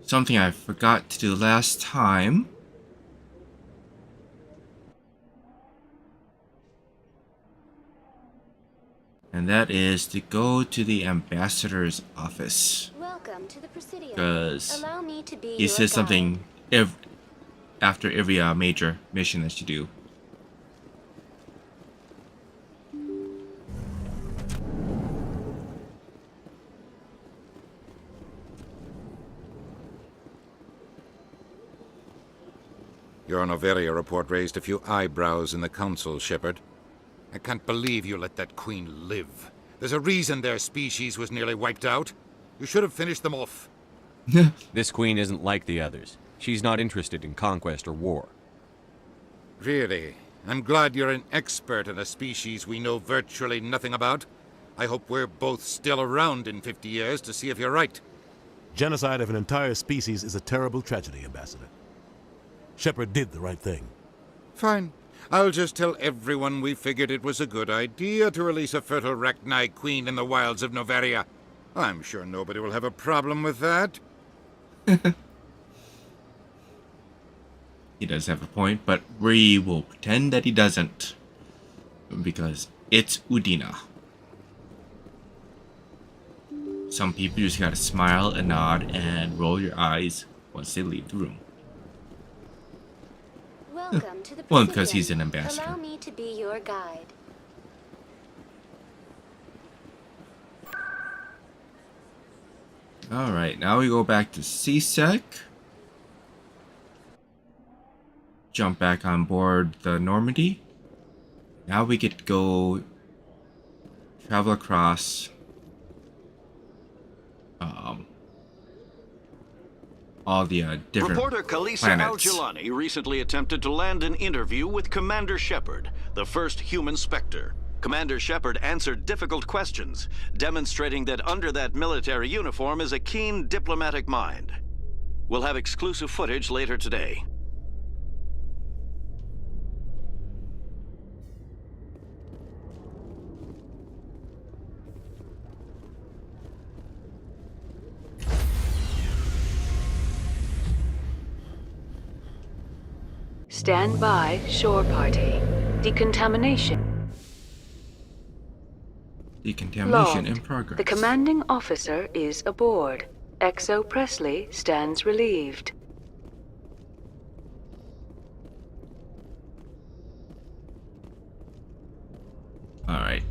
Something I forgot to do last time. And that is to go to the ambassador's office. Welcome to the Presidium. Because Allow me to be he your says guide. something after every major mission that you do. Your Noveria report raised a few eyebrows in the Council, Shepard. I can't believe you let that queen live. There's a reason their species was nearly wiped out. You should have finished them off. This queen isn't like the others. She's not interested in conquest or war. Really? I'm glad you're an expert in a species we know virtually nothing about. I hope we're both still around in 50 years to see if you're right. Genocide of an entire species is a terrible tragedy, Ambassador. Shepard did the right thing. Fine. I'll just tell everyone we figured it was a good idea to release a fertile Rachni queen in the wilds of Noveria. I'm sure nobody will have a problem with that. He does have a point, but we will pretend that he doesn't. Because it's Udina. Some people just gotta smile and nod and roll your eyes once they leave the room. Welcome to the Well, because he's an ambassador. Allow me to be your guide. Alright, now we go back to CSEC. Jump back on board the Normandy. Now we get to go travel across all the different Reporter Kalisa planets. Al-Jalani recently attempted to land an interview with Commander Shepard, the first human Spectre. Commander Shepard answered difficult questions, demonstrating that under that military uniform is a keen diplomatic mind. We'll have exclusive footage later today. Stand by, shore party. Decontamination. Decontamination in Logged. progress. The commanding officer is aboard. Exo Presley stands relieved. Alright.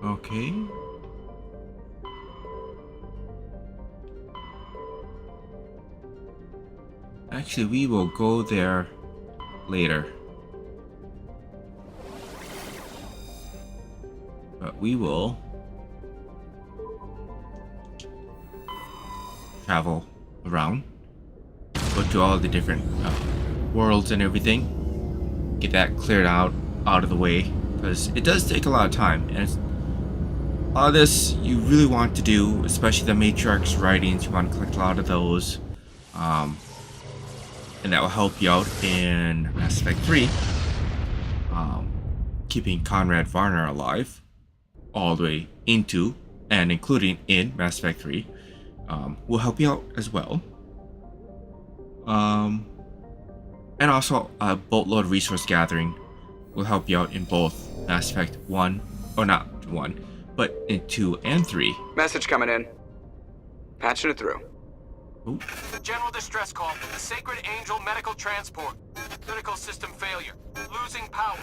Okay. Actually, we will go there later. But we will travel around, go to all the different worlds and everything, get that cleared out of the way, because it does take a lot of time, and it's, all of this you really want to do, especially the matriarch's writings. You want to collect a lot of those, and that will help you out in Mass Effect 3, keeping Conrad Varner alive all the way into and including in Mass Effect 3 will help you out as well. And also boatload resource gathering will help you out in both Mass Effect 1, or not 1, but in 2 and 3. Message coming in. Patching it through. Ooh. General distress call from the Sacred Angel Medical Transport. Critical system failure. Losing power.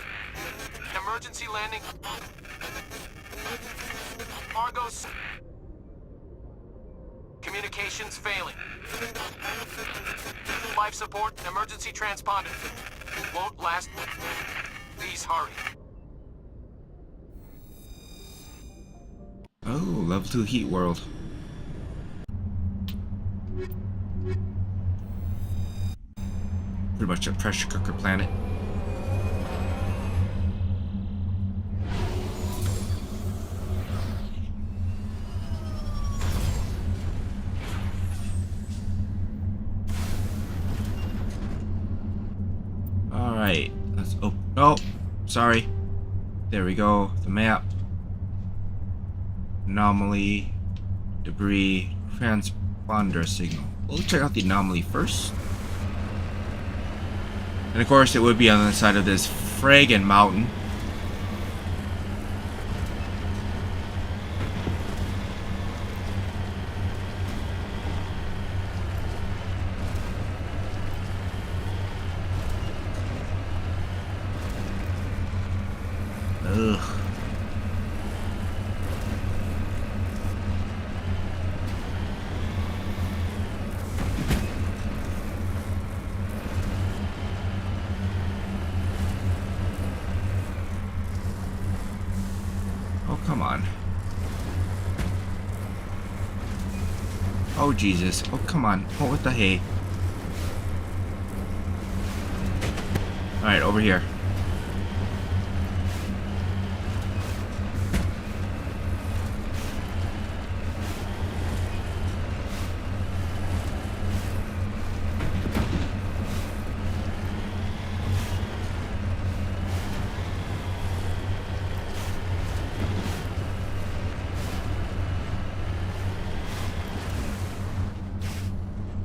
Emergency landing. Argos. Communications failing. Life support and emergency transponder. Won't last. Please hurry. Oh, level 2 heat world. Pretty much a pressure cooker planet. Alright, let's oh, sorry. There we go, the map. Anomaly, debris, transponder signal. We'll check out the anomaly first. And of course, it would be on the side of this friggin' mountain. Ugh. Oh, come on. Oh, Jesus. Oh, come on. Oh, what the hey? Alright, over here.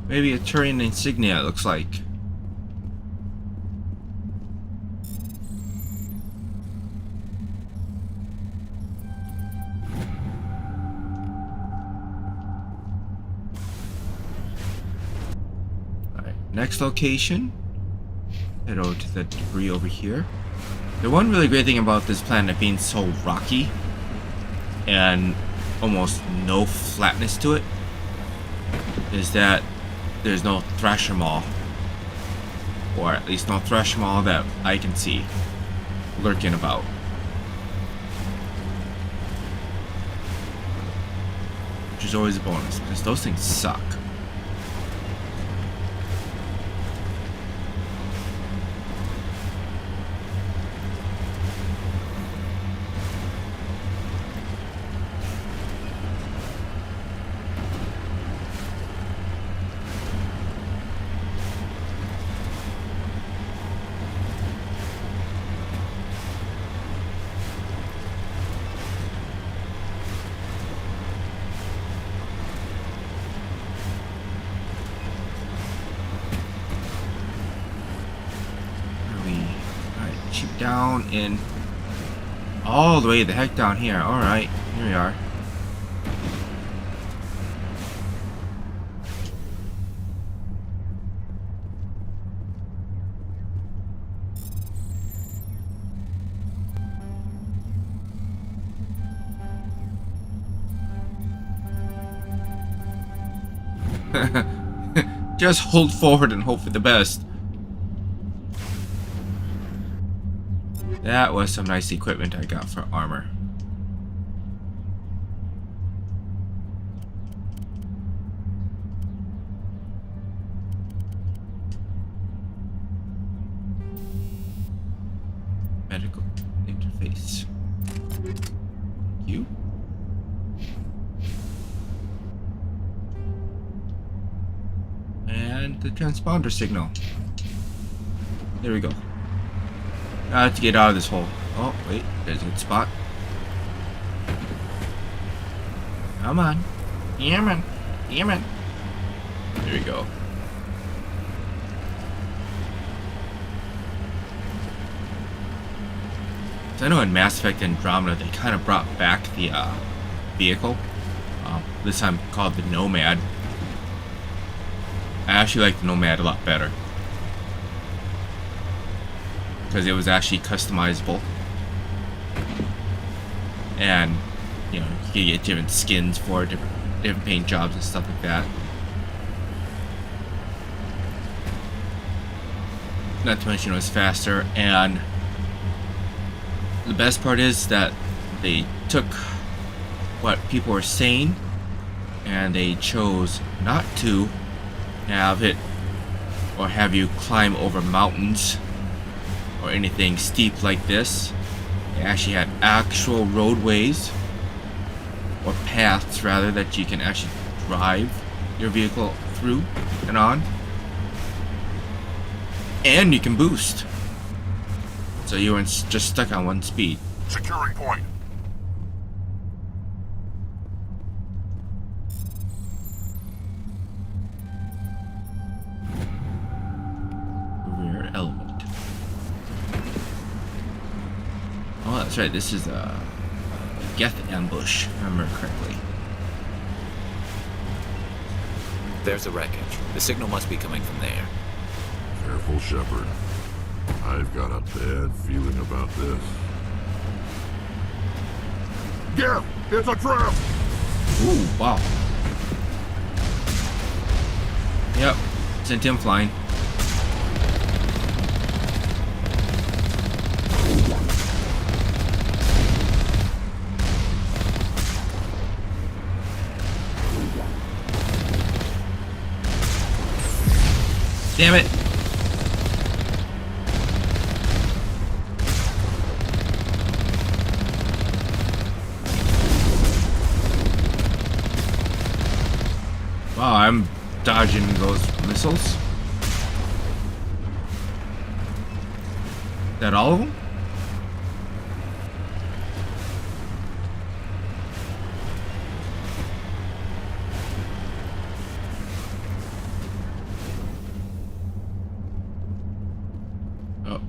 Maybe a Turian insignia, it looks like. Alright, next location. Head over to the debris over here. The one really great thing about this planet being so rocky and almost no flatness to it is that there's no Thrasher Maw, or at least no Thrasher Maw that I can see lurking about. Which is always a bonus, because those things suck. Down in all the way the heck down here. Alright, here we are. Just hold forward and hope for the best. That was some nice equipment I got for armor. Medical interface. You? And the transponder signal. There we go. I have to get out of this hole. Oh, wait. There's a good spot. Come on. Come on. Come on. There we go. So I know in Mass Effect Andromeda they kind of brought back the vehicle. This time called the Nomad. I actually like the Nomad a lot better, because it was actually customizable, and you know, you could get different skins for different paint jobs and stuff like that. Not to mention it was faster, and the best part is that they took what people were saying and they chose not to have it or have you climb over mountains or anything steep like this. They actually had actual roadways, or paths rather, that you can actually drive your vehicle through and on. And you can boost, so you weren't just stuck on one speed. Securing point. Rear element. Oh, that's right. This is a Geth ambush, if I remember correctly. There's the wreckage. The signal must be coming from there. Careful, Shepard. I've got a bad feeling about this. Geth! It's a trap! Ooh, wow. Yep, sent him flying. Damn it! Wow, I'm dodging those missiles. Is that all of them?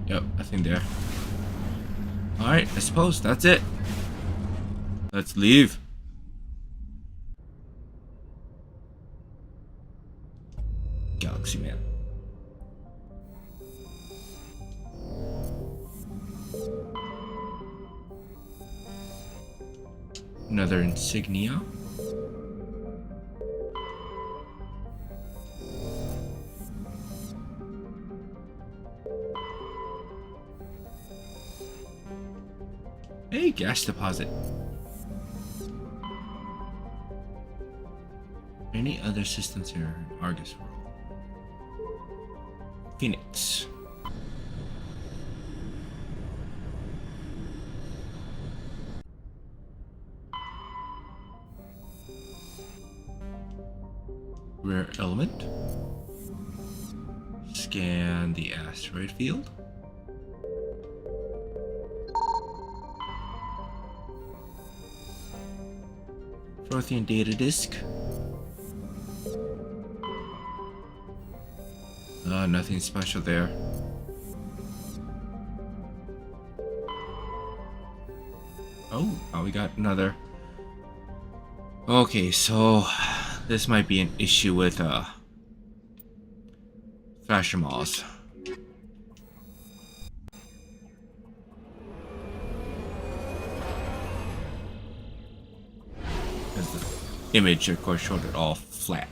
Yep, nothing there. Alright, I suppose that's it. Let's leave. Galaxy map. Another insignia. Hey, gas deposit. Any other systems here in Argus World? Phoenix. Rare element. Scan the asteroid field. Prothean data disk. Nothing special there. Oh, we got another. Okay, so this might be an issue with Thrasher Maws. As the image, of course, showed it all flat.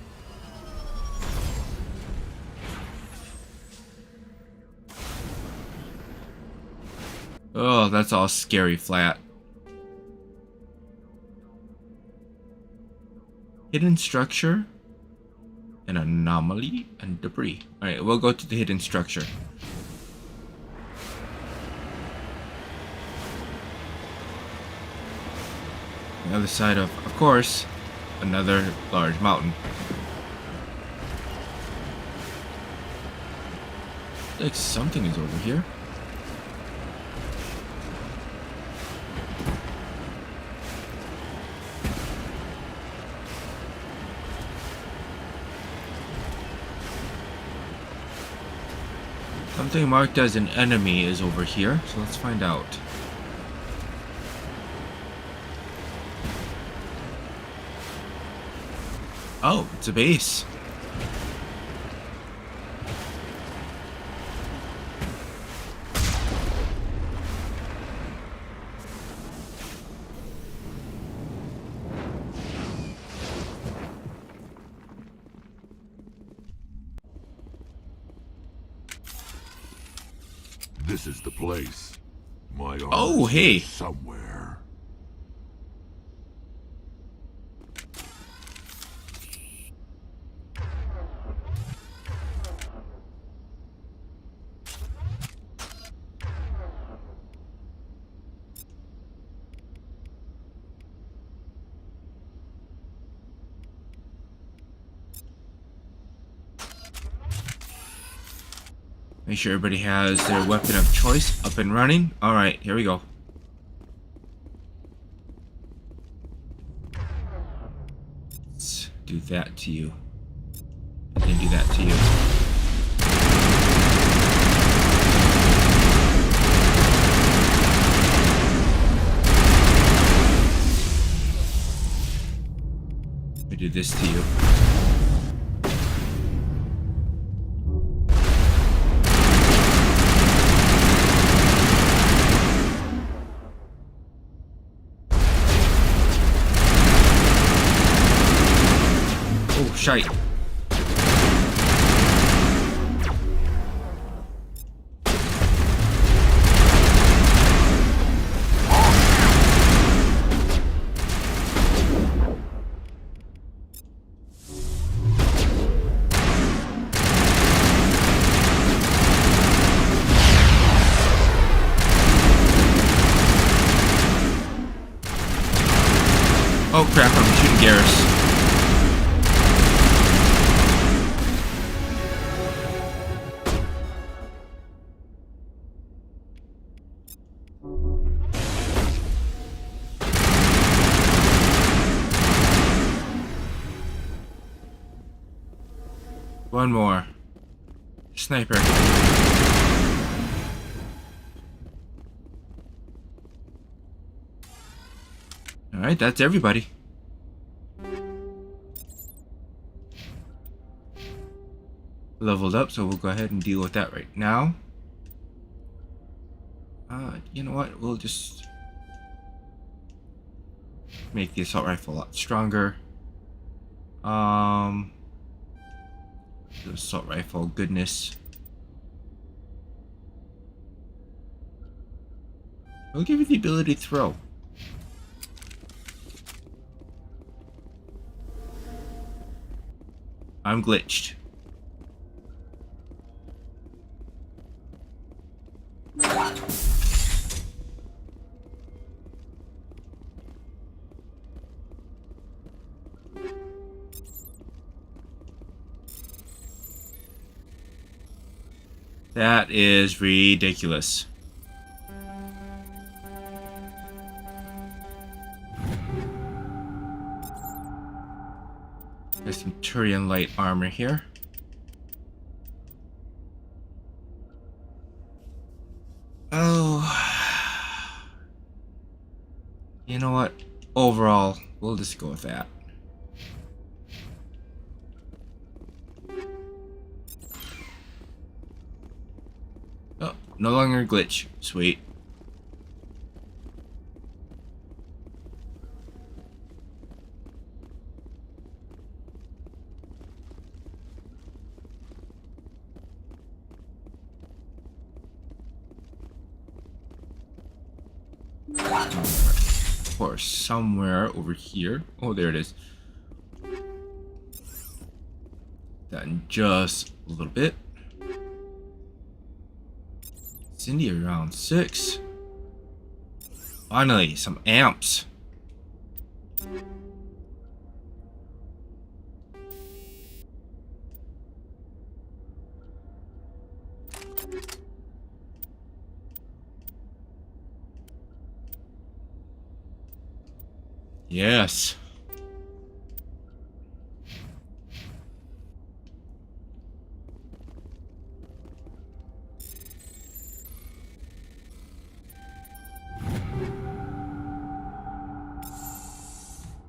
Oh, that's all scary flat. Hidden structure, an anomaly, and debris. Alright, we'll go to the hidden structure. The other side of course, another large mountain. Like something is over here. Something marked as an enemy is over here, so let's find out. Oh, it's a base. This is the place. My oh, hey. Somewhere. Make sure everybody has their weapon of choice up and running. Alright, here we go. Let's do that to you. And then do that to you. Let me do this to you. Shite. Oh crap, I'm shooting Garrus. One more. Sniper. Alright, that's everybody. Leveled up, so we'll go ahead and deal with that right now. You know what? We'll just make the assault rifle a lot stronger. The assault rifle, goodness. We'll give you the ability to throw. I'm glitched. That is ridiculous. There's some Turian light armor here. Oh. You know what? Overall, we'll just go with that. Oh, no longer glitch. Sweet. Of course, somewhere over here. Oh, there it is. That in just a little bit. Cindy around 6. Finally, some amps. Yes.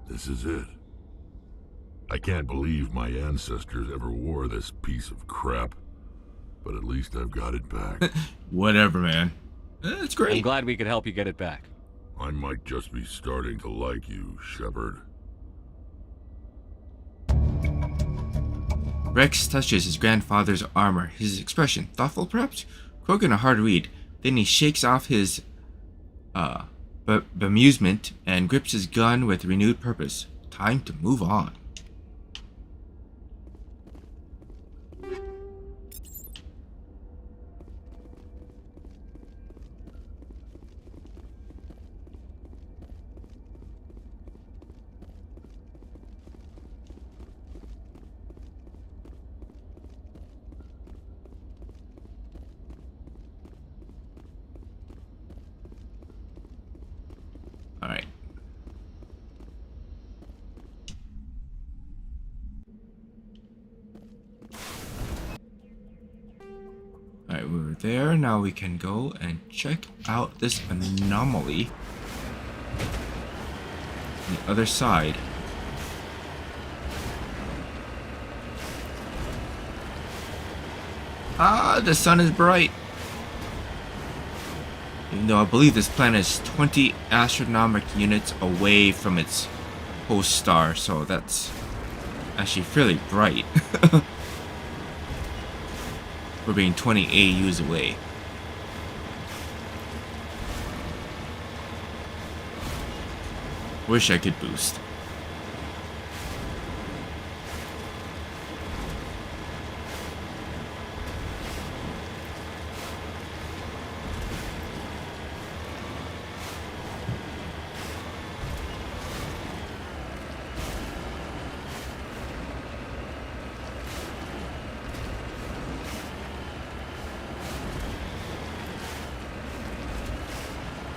This is it. I can't believe my ancestors ever wore this piece of crap, but at least I've got it back. Whatever, man. That's great. I'm glad we could help you get it back. I might just be starting to like you, Shepard. Rex touches his grandfather's armor. His expression, thoughtful perhaps? Krogan a hard read. Then he shakes off his bemusement and grips his gun with renewed purpose. Time to move on. Alright. Alright, we're there. Now we can go and check out this anomaly on the other side. Ah, the sun is bright. Even though I believe this planet is 20 astronomical units away from its host star, so that's actually fairly bright. We're being 20 AUs away. Wish I could boost.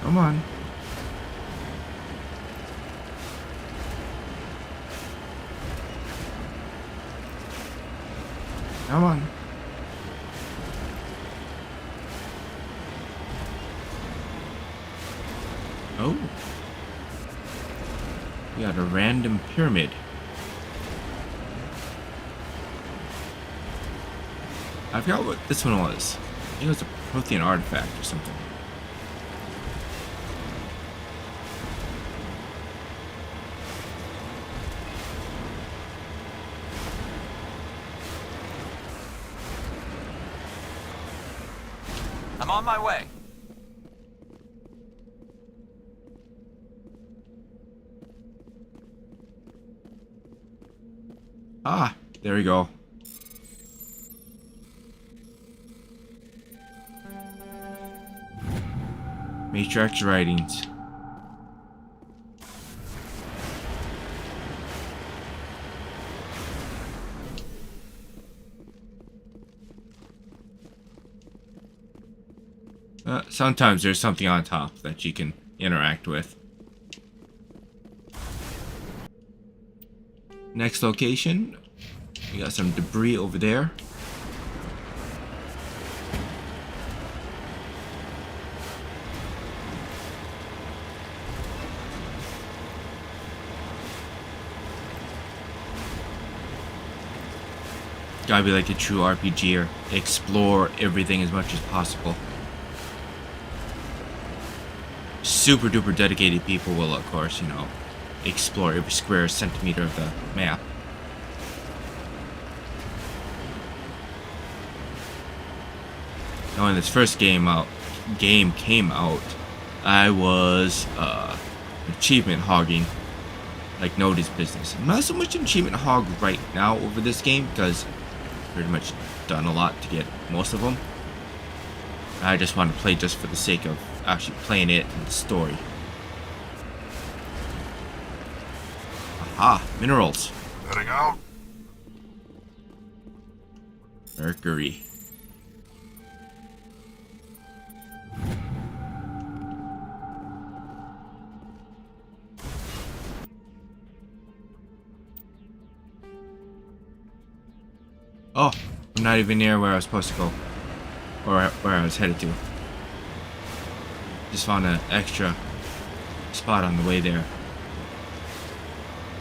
Come on. Come on. Oh. a random pyramid. I forgot what this one was. I think it was a Prothean artifact or something. I'm on my way. Ah, there we go. Matrix writings. Sometimes there's something on top that you can interact with. Next location, we got some debris over there. Gotta be like a true RPGer. Explore everything as much as possible. Super duper dedicated people will, of course, you know, explore every square centimeter of the map. Now, when this first game came out, I was achievement hogging like nobody's business. I'm not so much an achievement hog right now over this game because I've pretty much done a lot to get most of them. I just want to play just for the sake of actually playing it and the story. Aha, minerals. Heading out. Mercury. Oh, I'm not even near where I was supposed to go. Or where I was headed to. Just found an extra spot on the way there.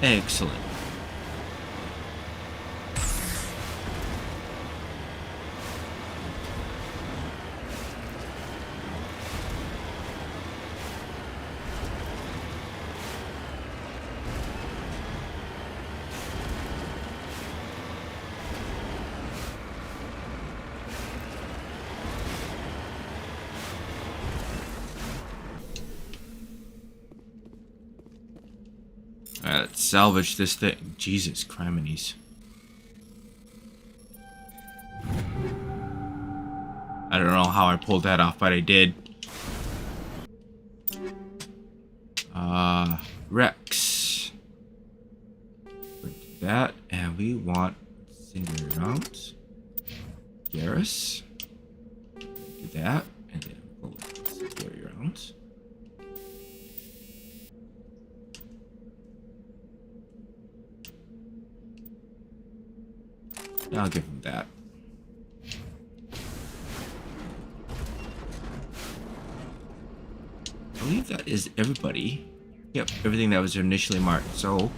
Excellent. Alright, let's salvage this thing. Jesus, criminies. I don't know how I pulled that off, but I did. Rex. Put that, and we want cinder rounds. Garrus. Do that, and then go with cinder rounds. I'll give him that. I believe that is everybody. Yep, everything that was initially marked. So,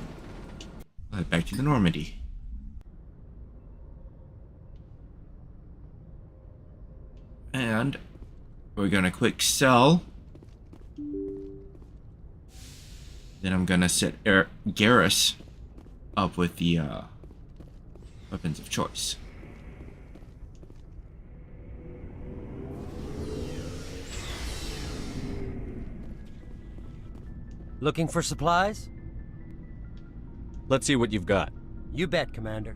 back to the Normandy. And we're gonna quick sell. Then I'm gonna set Garrus up with the weapons of choice. Looking for supplies? Let's see what you've got. You bet, Commander.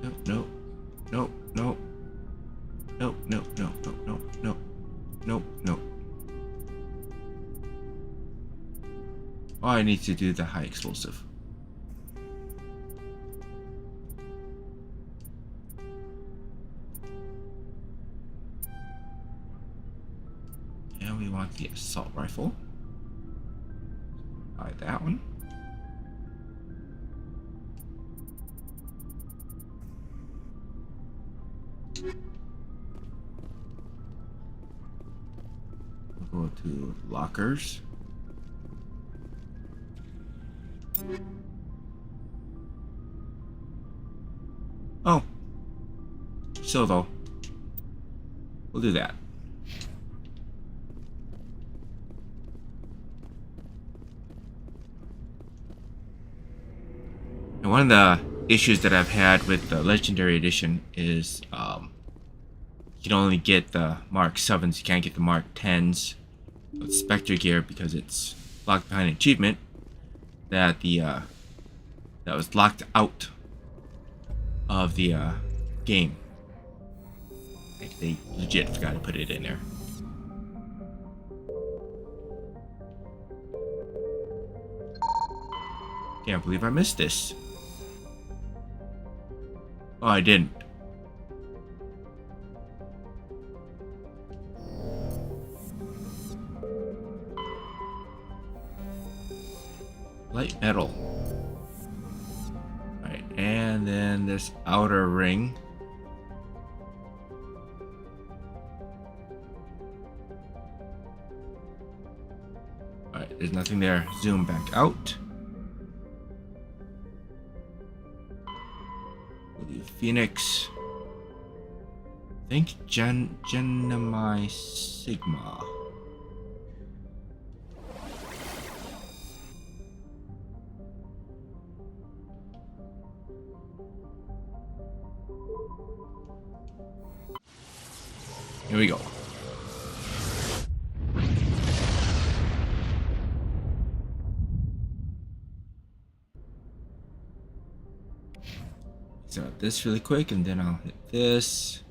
Nope, nope, nope, nope, nope, nope, nope, nope, nope, nope, nope. Oh, I need to do the high explosive. And we want the assault rifle. Buy that one. Go to lockers. Oh. So though. We'll do that. And one of the issues that I've had with the Legendary Edition is you can only get the Mark 7s, you can't get the Mark 10s with Spectre gear because it's locked behind an achievement that that was locked out of the game. Like they legit forgot to put it in there. Can't believe I missed this. Oh, I didn't. Light metal. Alright, and then this outer ring. Alright, there's nothing there. Zoom back out. Phoenix. I think Gemini Sigma. Here we go. So this really quick, and then I'll hit this.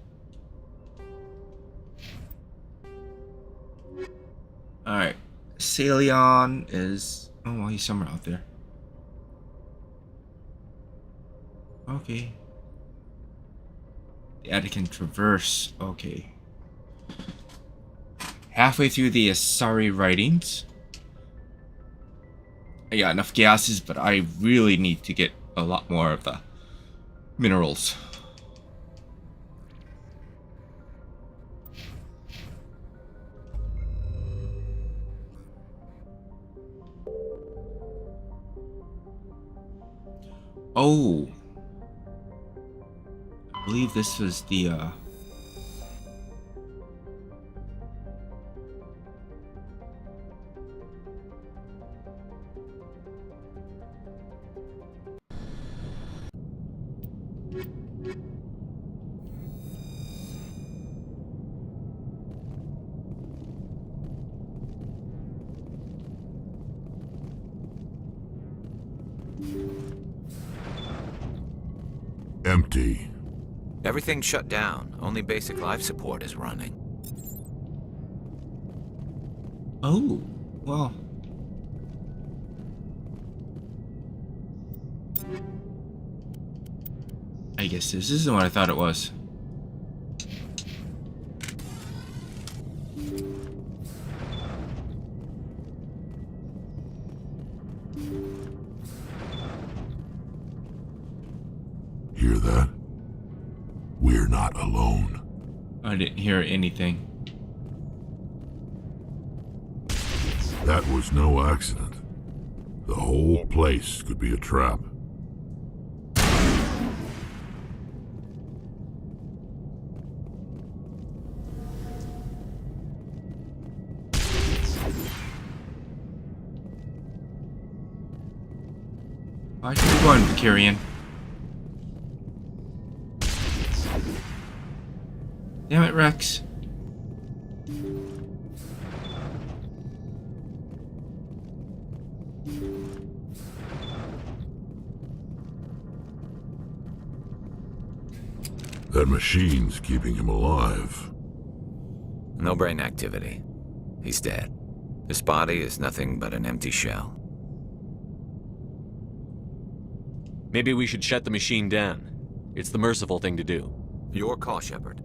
Alright. Salion is... Oh, well, he's somewhere out there. Okay. The Attican Traverse. Okay. Halfway through the Asari writings. I got enough gases, but I really need to get a lot more of the minerals. Oh, I believe this was the Empty. Everything's shut down. Only basic life support is running. Oh, well. I guess this isn't what I thought it was. Hear that? We're not alone. I didn't hear anything. That was no accident. The whole place could be a trap. I should be going, Vicarian. Damn it, Rex. That machine's keeping him alive. No brain activity. He's dead. His body is nothing but an empty shell. Maybe we should shut the machine down. It's the merciful thing to do. Your call, Shepard.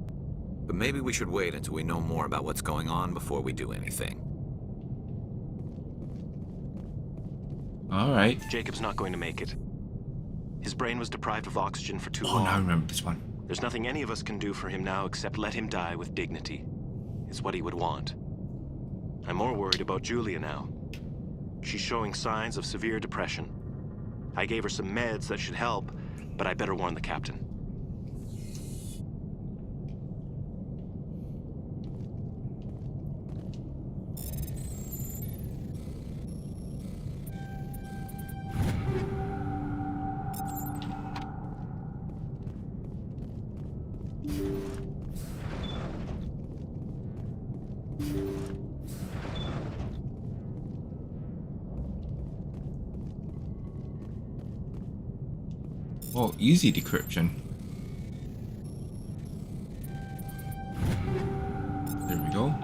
But maybe we should wait until we know more about what's going on before we do anything. Alright. Jacob's not going to make it. His brain was deprived of oxygen for too long. Oh, now I remember this one. There's nothing any of us can do for him now except let him die with dignity. It's what he would want. I'm more worried about Julia now. She's showing signs of severe depression. I gave her some meds that should help, but I better warn the captain. Oh, easy decryption. There we go.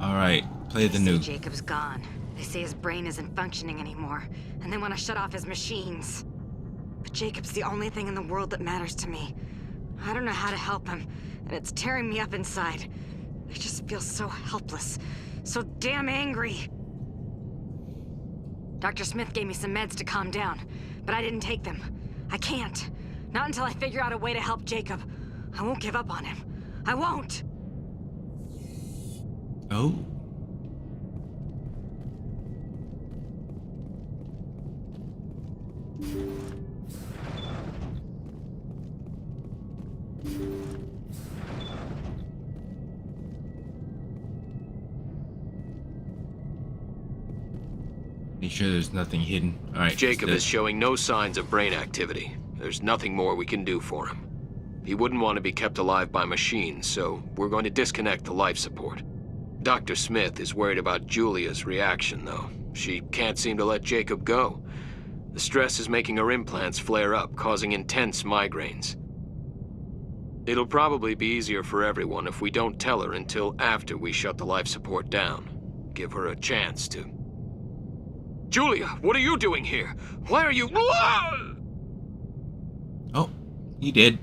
Alright, play the new. Jacob's gone. They say his brain isn't functioning anymore, and they want to shut off his machines. But Jacob's the only thing in the world that matters to me. I don't know how to help him, and it's tearing me up inside. I just feel so helpless, so damn angry. Dr. Smith gave me some meds to calm down, but I didn't take them. I can't. Not until I figure out a way to help Jacob. I won't give up on him. I won't! Oh. Make sure there's nothing hidden. Alright. Jacob is showing no signs of brain activity. There's nothing more we can do for him. He wouldn't want to be kept alive by machines, so we're going to disconnect the life support. Dr. Smith is worried about Julia's reaction, though. She can't seem to let Jacob go. The stress is making her implants flare up, causing intense migraines. It'll probably be easier for everyone if we don't tell her until after we shut the life support down. Give her a chance to... Julia, what are you doing here? Why are you... Oh, he did.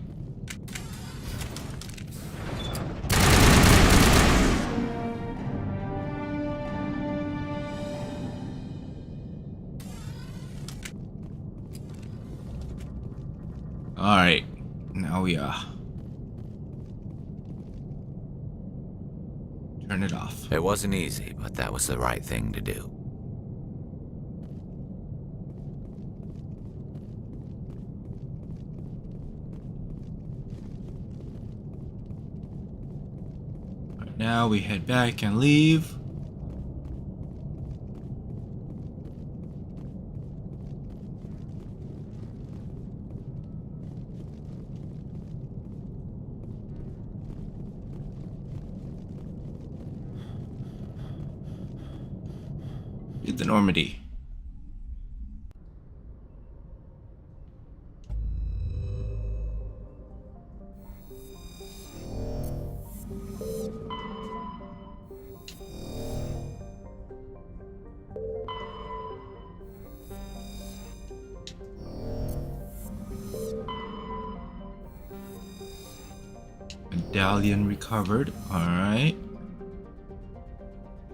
Alright, now we turn it off. It wasn't easy, but that was the right thing to do. Right, now we head back and leave. The Normandy. Medallion recovered. All right.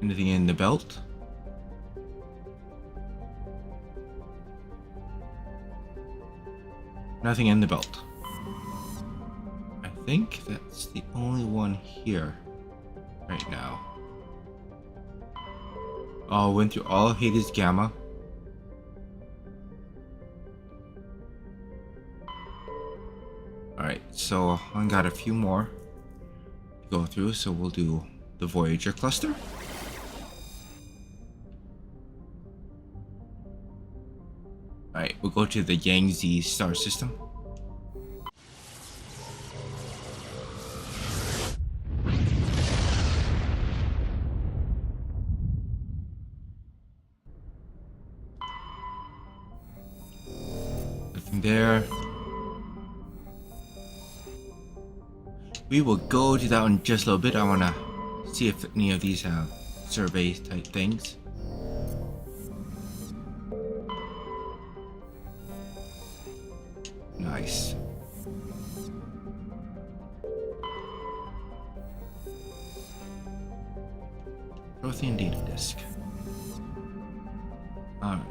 Anything in the belt? Nothing in the belt. I think that's the only one here right now. Oh, went through all of Hades Gamma. Alright, so I got a few more to go through, so we'll do the Voyager cluster. Alright, we'll go to the Yangtze star system. Nothing there. We will go to that one in just a little bit. I want to see if any of these have survey type things. Nice. Prothean data disk. Alright.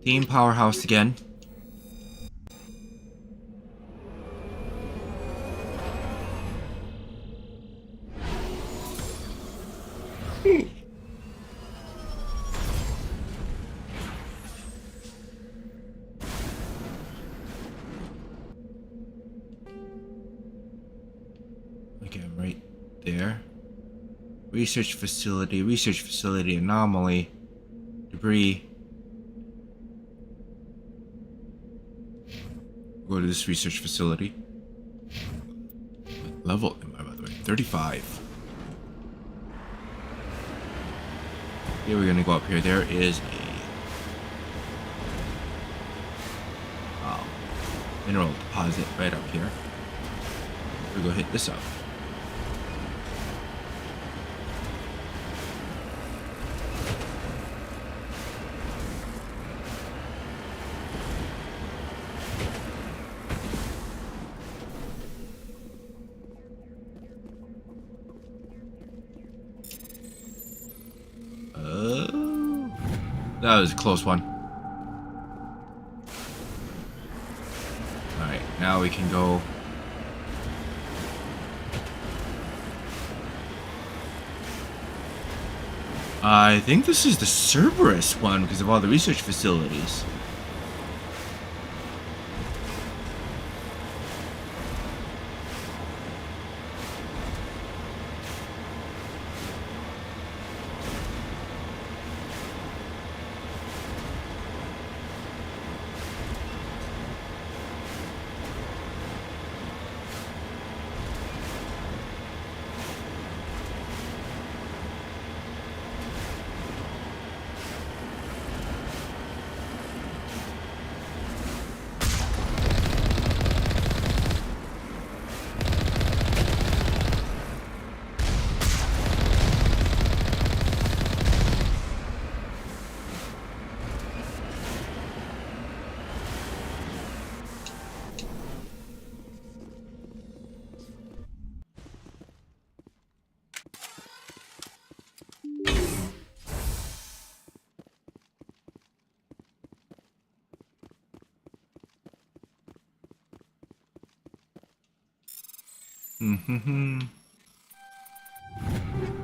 Team Powerhouse again. there. Research facility anomaly, debris. Go to this research facility. What level am I, by the way? 35. Here we're gonna go up here. There is a mineral deposit right up here. We'll go hit this up. That was a close one. Alright, now we can go. I think this is the Cerberus one because of all the research facilities.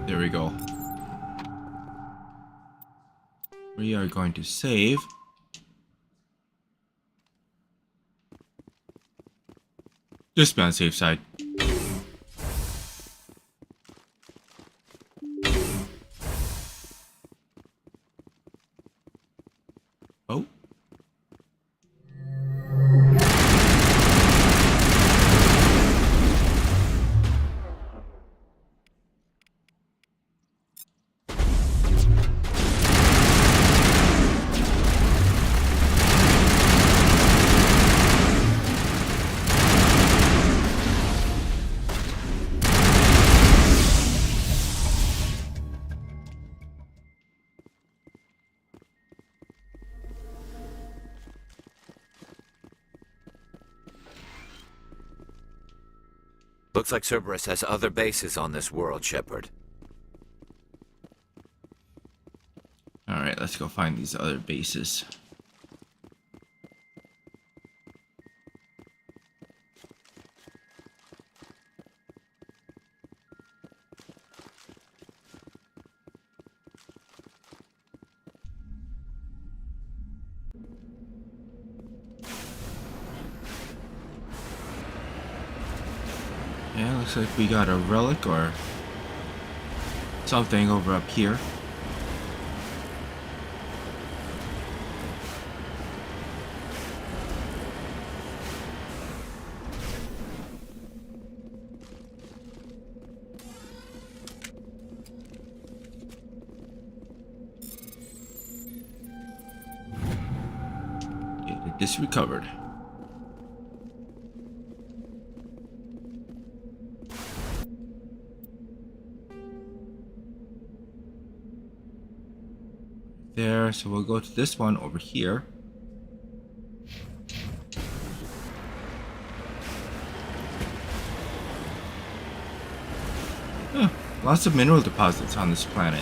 There we go. We are going to save. Just be on the safe side. Oh. Looks like Cerberus has other bases on this world, Shepard. Alright, let's go find these other bases. Yeah, looks like we got a relic or something over up here. Get this recovered. There, so we'll go to this one over here. Huh, lots of mineral deposits on this planet.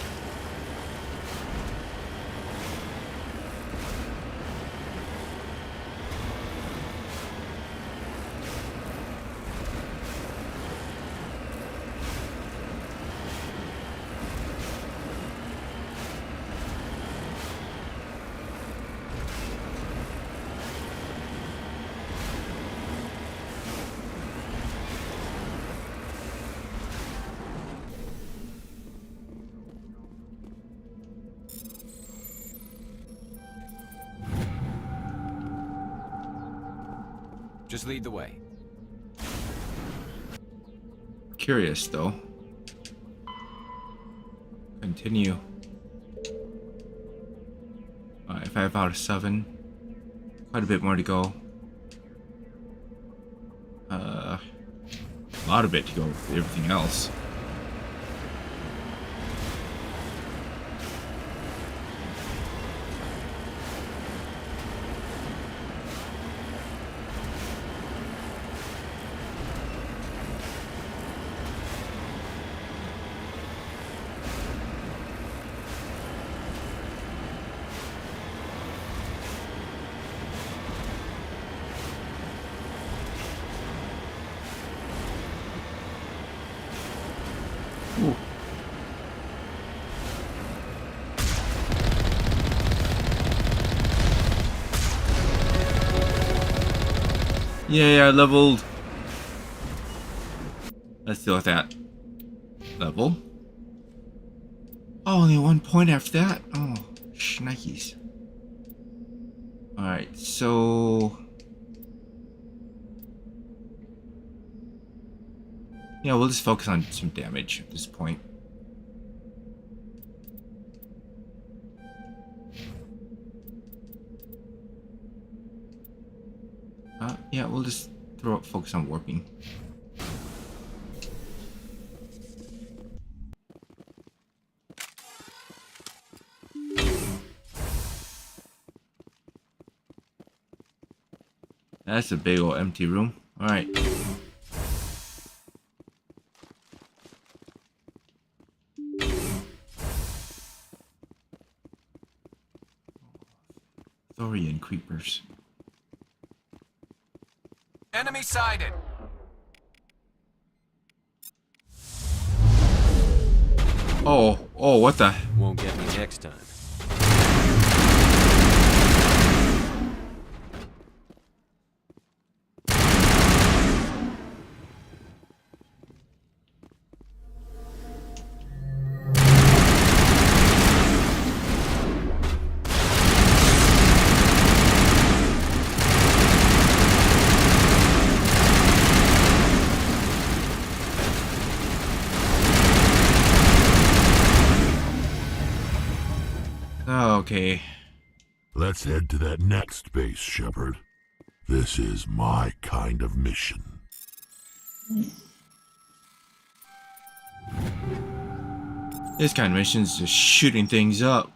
Just lead the way. Curious though. Continue. 5 out of 7. Quite a bit more to go. A lot of it to go with everything else. Ooh. Yay, I leveled. Let's deal with that. Level. Oh, only 1 point after that. Oh, shnikes. Alright, so... yeah, we'll just focus on some damage at this point. Yeah, we'll just focus on warping. That's a big old empty room. Alright. Thorian creepers. Enemy sighted. Oh, what the? Won't get me next time. Okay. Let's head to that next base, Shepard. This is my kind of mission. This kind of mission is just shooting things up.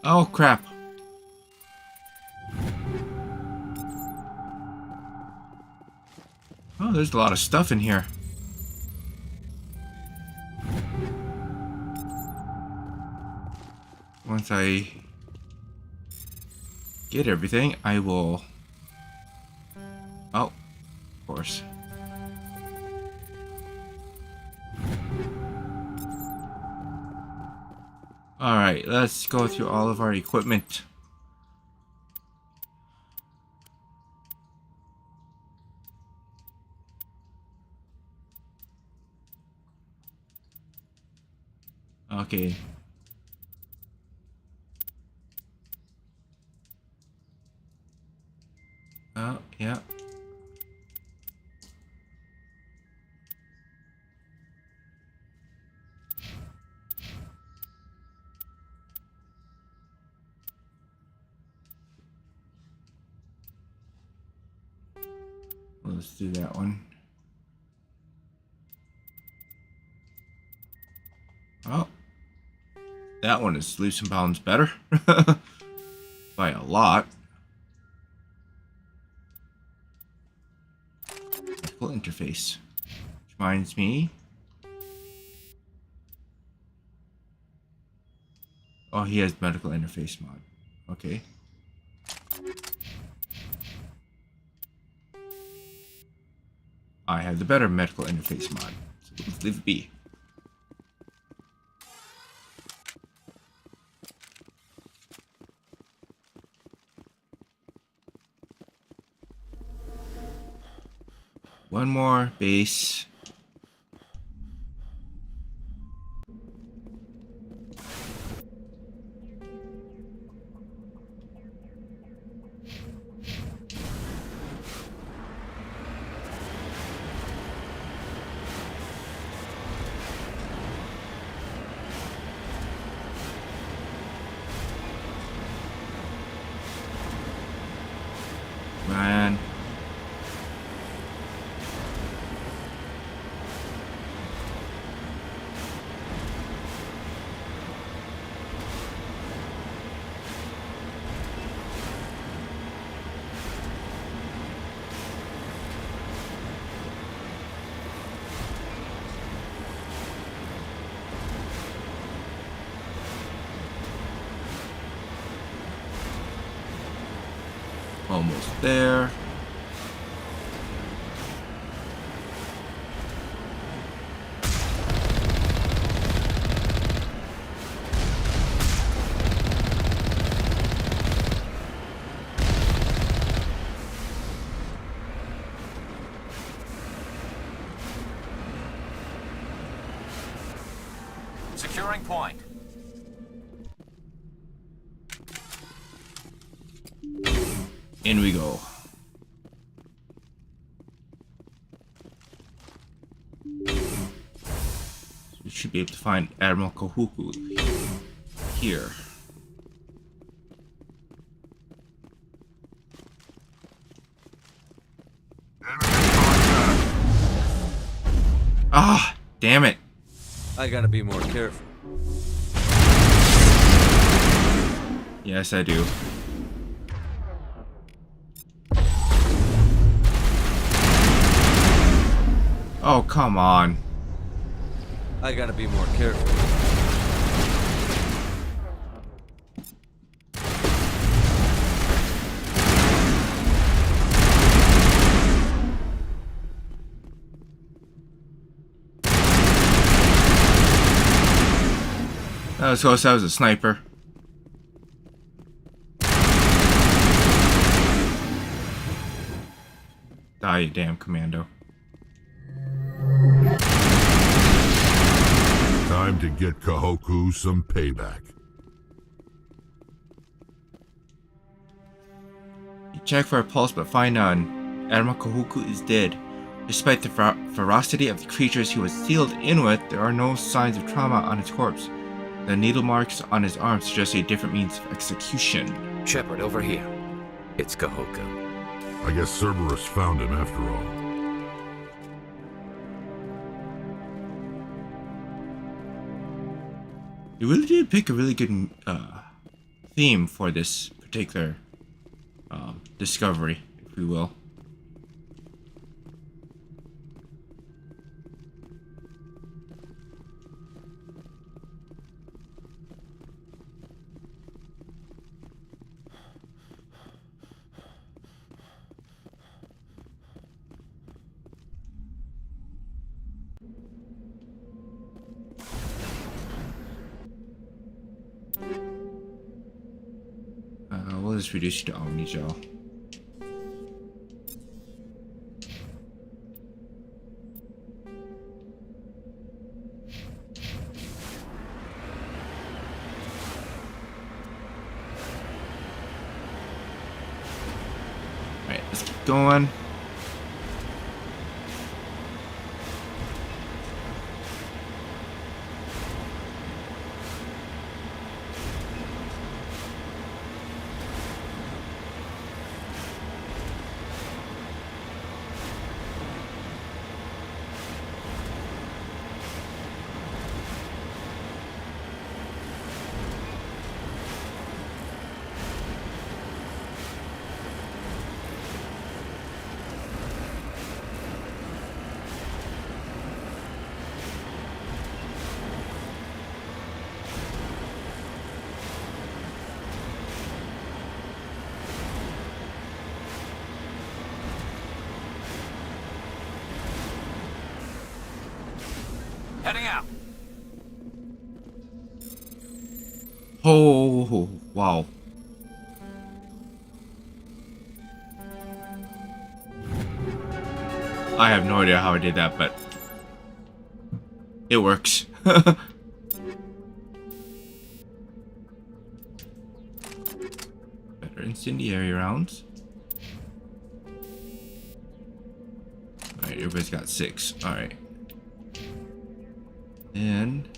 Oh crap. Oh, there's a lot of stuff in here. Once I get everything, I will... oh, of course. Alright, let's go through all of our equipment. Okay. Oh, yeah. Let's do that one. Oh. That one is leaps and bounds better. By a lot. Medical interface. Which reminds me. Oh, he has medical interface mod. Okay. I have the better medical interface mod. So let's leave it be. one more base. Man. Almost there. Securing point. In we go. We should be able to find Admiral Kahuku here. Ah, damn it. I gotta be more careful. Yes, I do. Oh, come on. I gotta be more careful. That was close. That was a sniper. Die, you damn commando. Time to get Kahoku some payback. You check for a pulse, but find none. Admiral Kahuku is dead. Despite the ferocity of the creatures he was sealed in with, there are no signs of trauma on his corpse. The needle marks on his arm suggest a different means of execution. Shepard, over here. It's Kahoku. I guess Cerberus found him after all. You really did pick a really good theme for this particular discovery, if we will. We'll just reduce you to Omnigel. Alright, let's keep going. Heading out. Oh, wow. I have no idea how I did that, but it works. Better incendiary rounds. Alright, everybody's got 6. Alright. And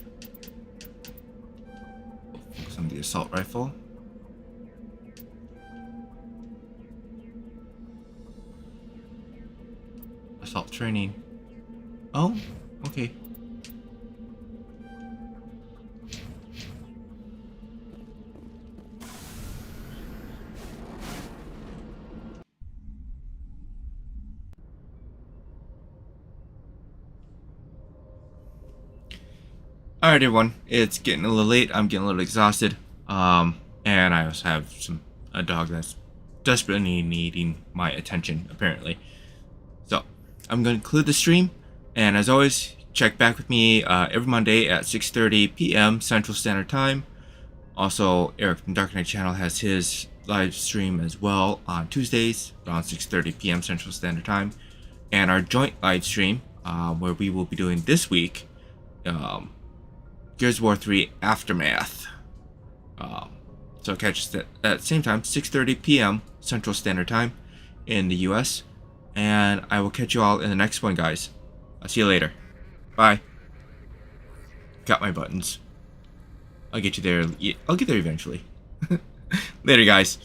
focus on the assault rifle. Assault training. Oh, okay. Alright everyone, it's getting a little late, I'm getting a little exhausted, and I also have a dog that's desperately needing my attention, apparently. So, I'm going to conclude the stream, and as always, check back with me every Monday at 6:30 p.m. Central Standard Time. Also, Eric from Dark Knight Channel has his live stream as well on Tuesdays around 6:30 p.m. Central Standard Time. And our joint live stream, where we will be doing this week, Gears of War 3 Aftermath. So catch us at the same time, 6:30 p.m. Central Standard Time in the US. And I will catch you all in the next one, guys. I'll see you later. Bye. Got my buttons. I'll get you there. I'll get there eventually. Later, guys.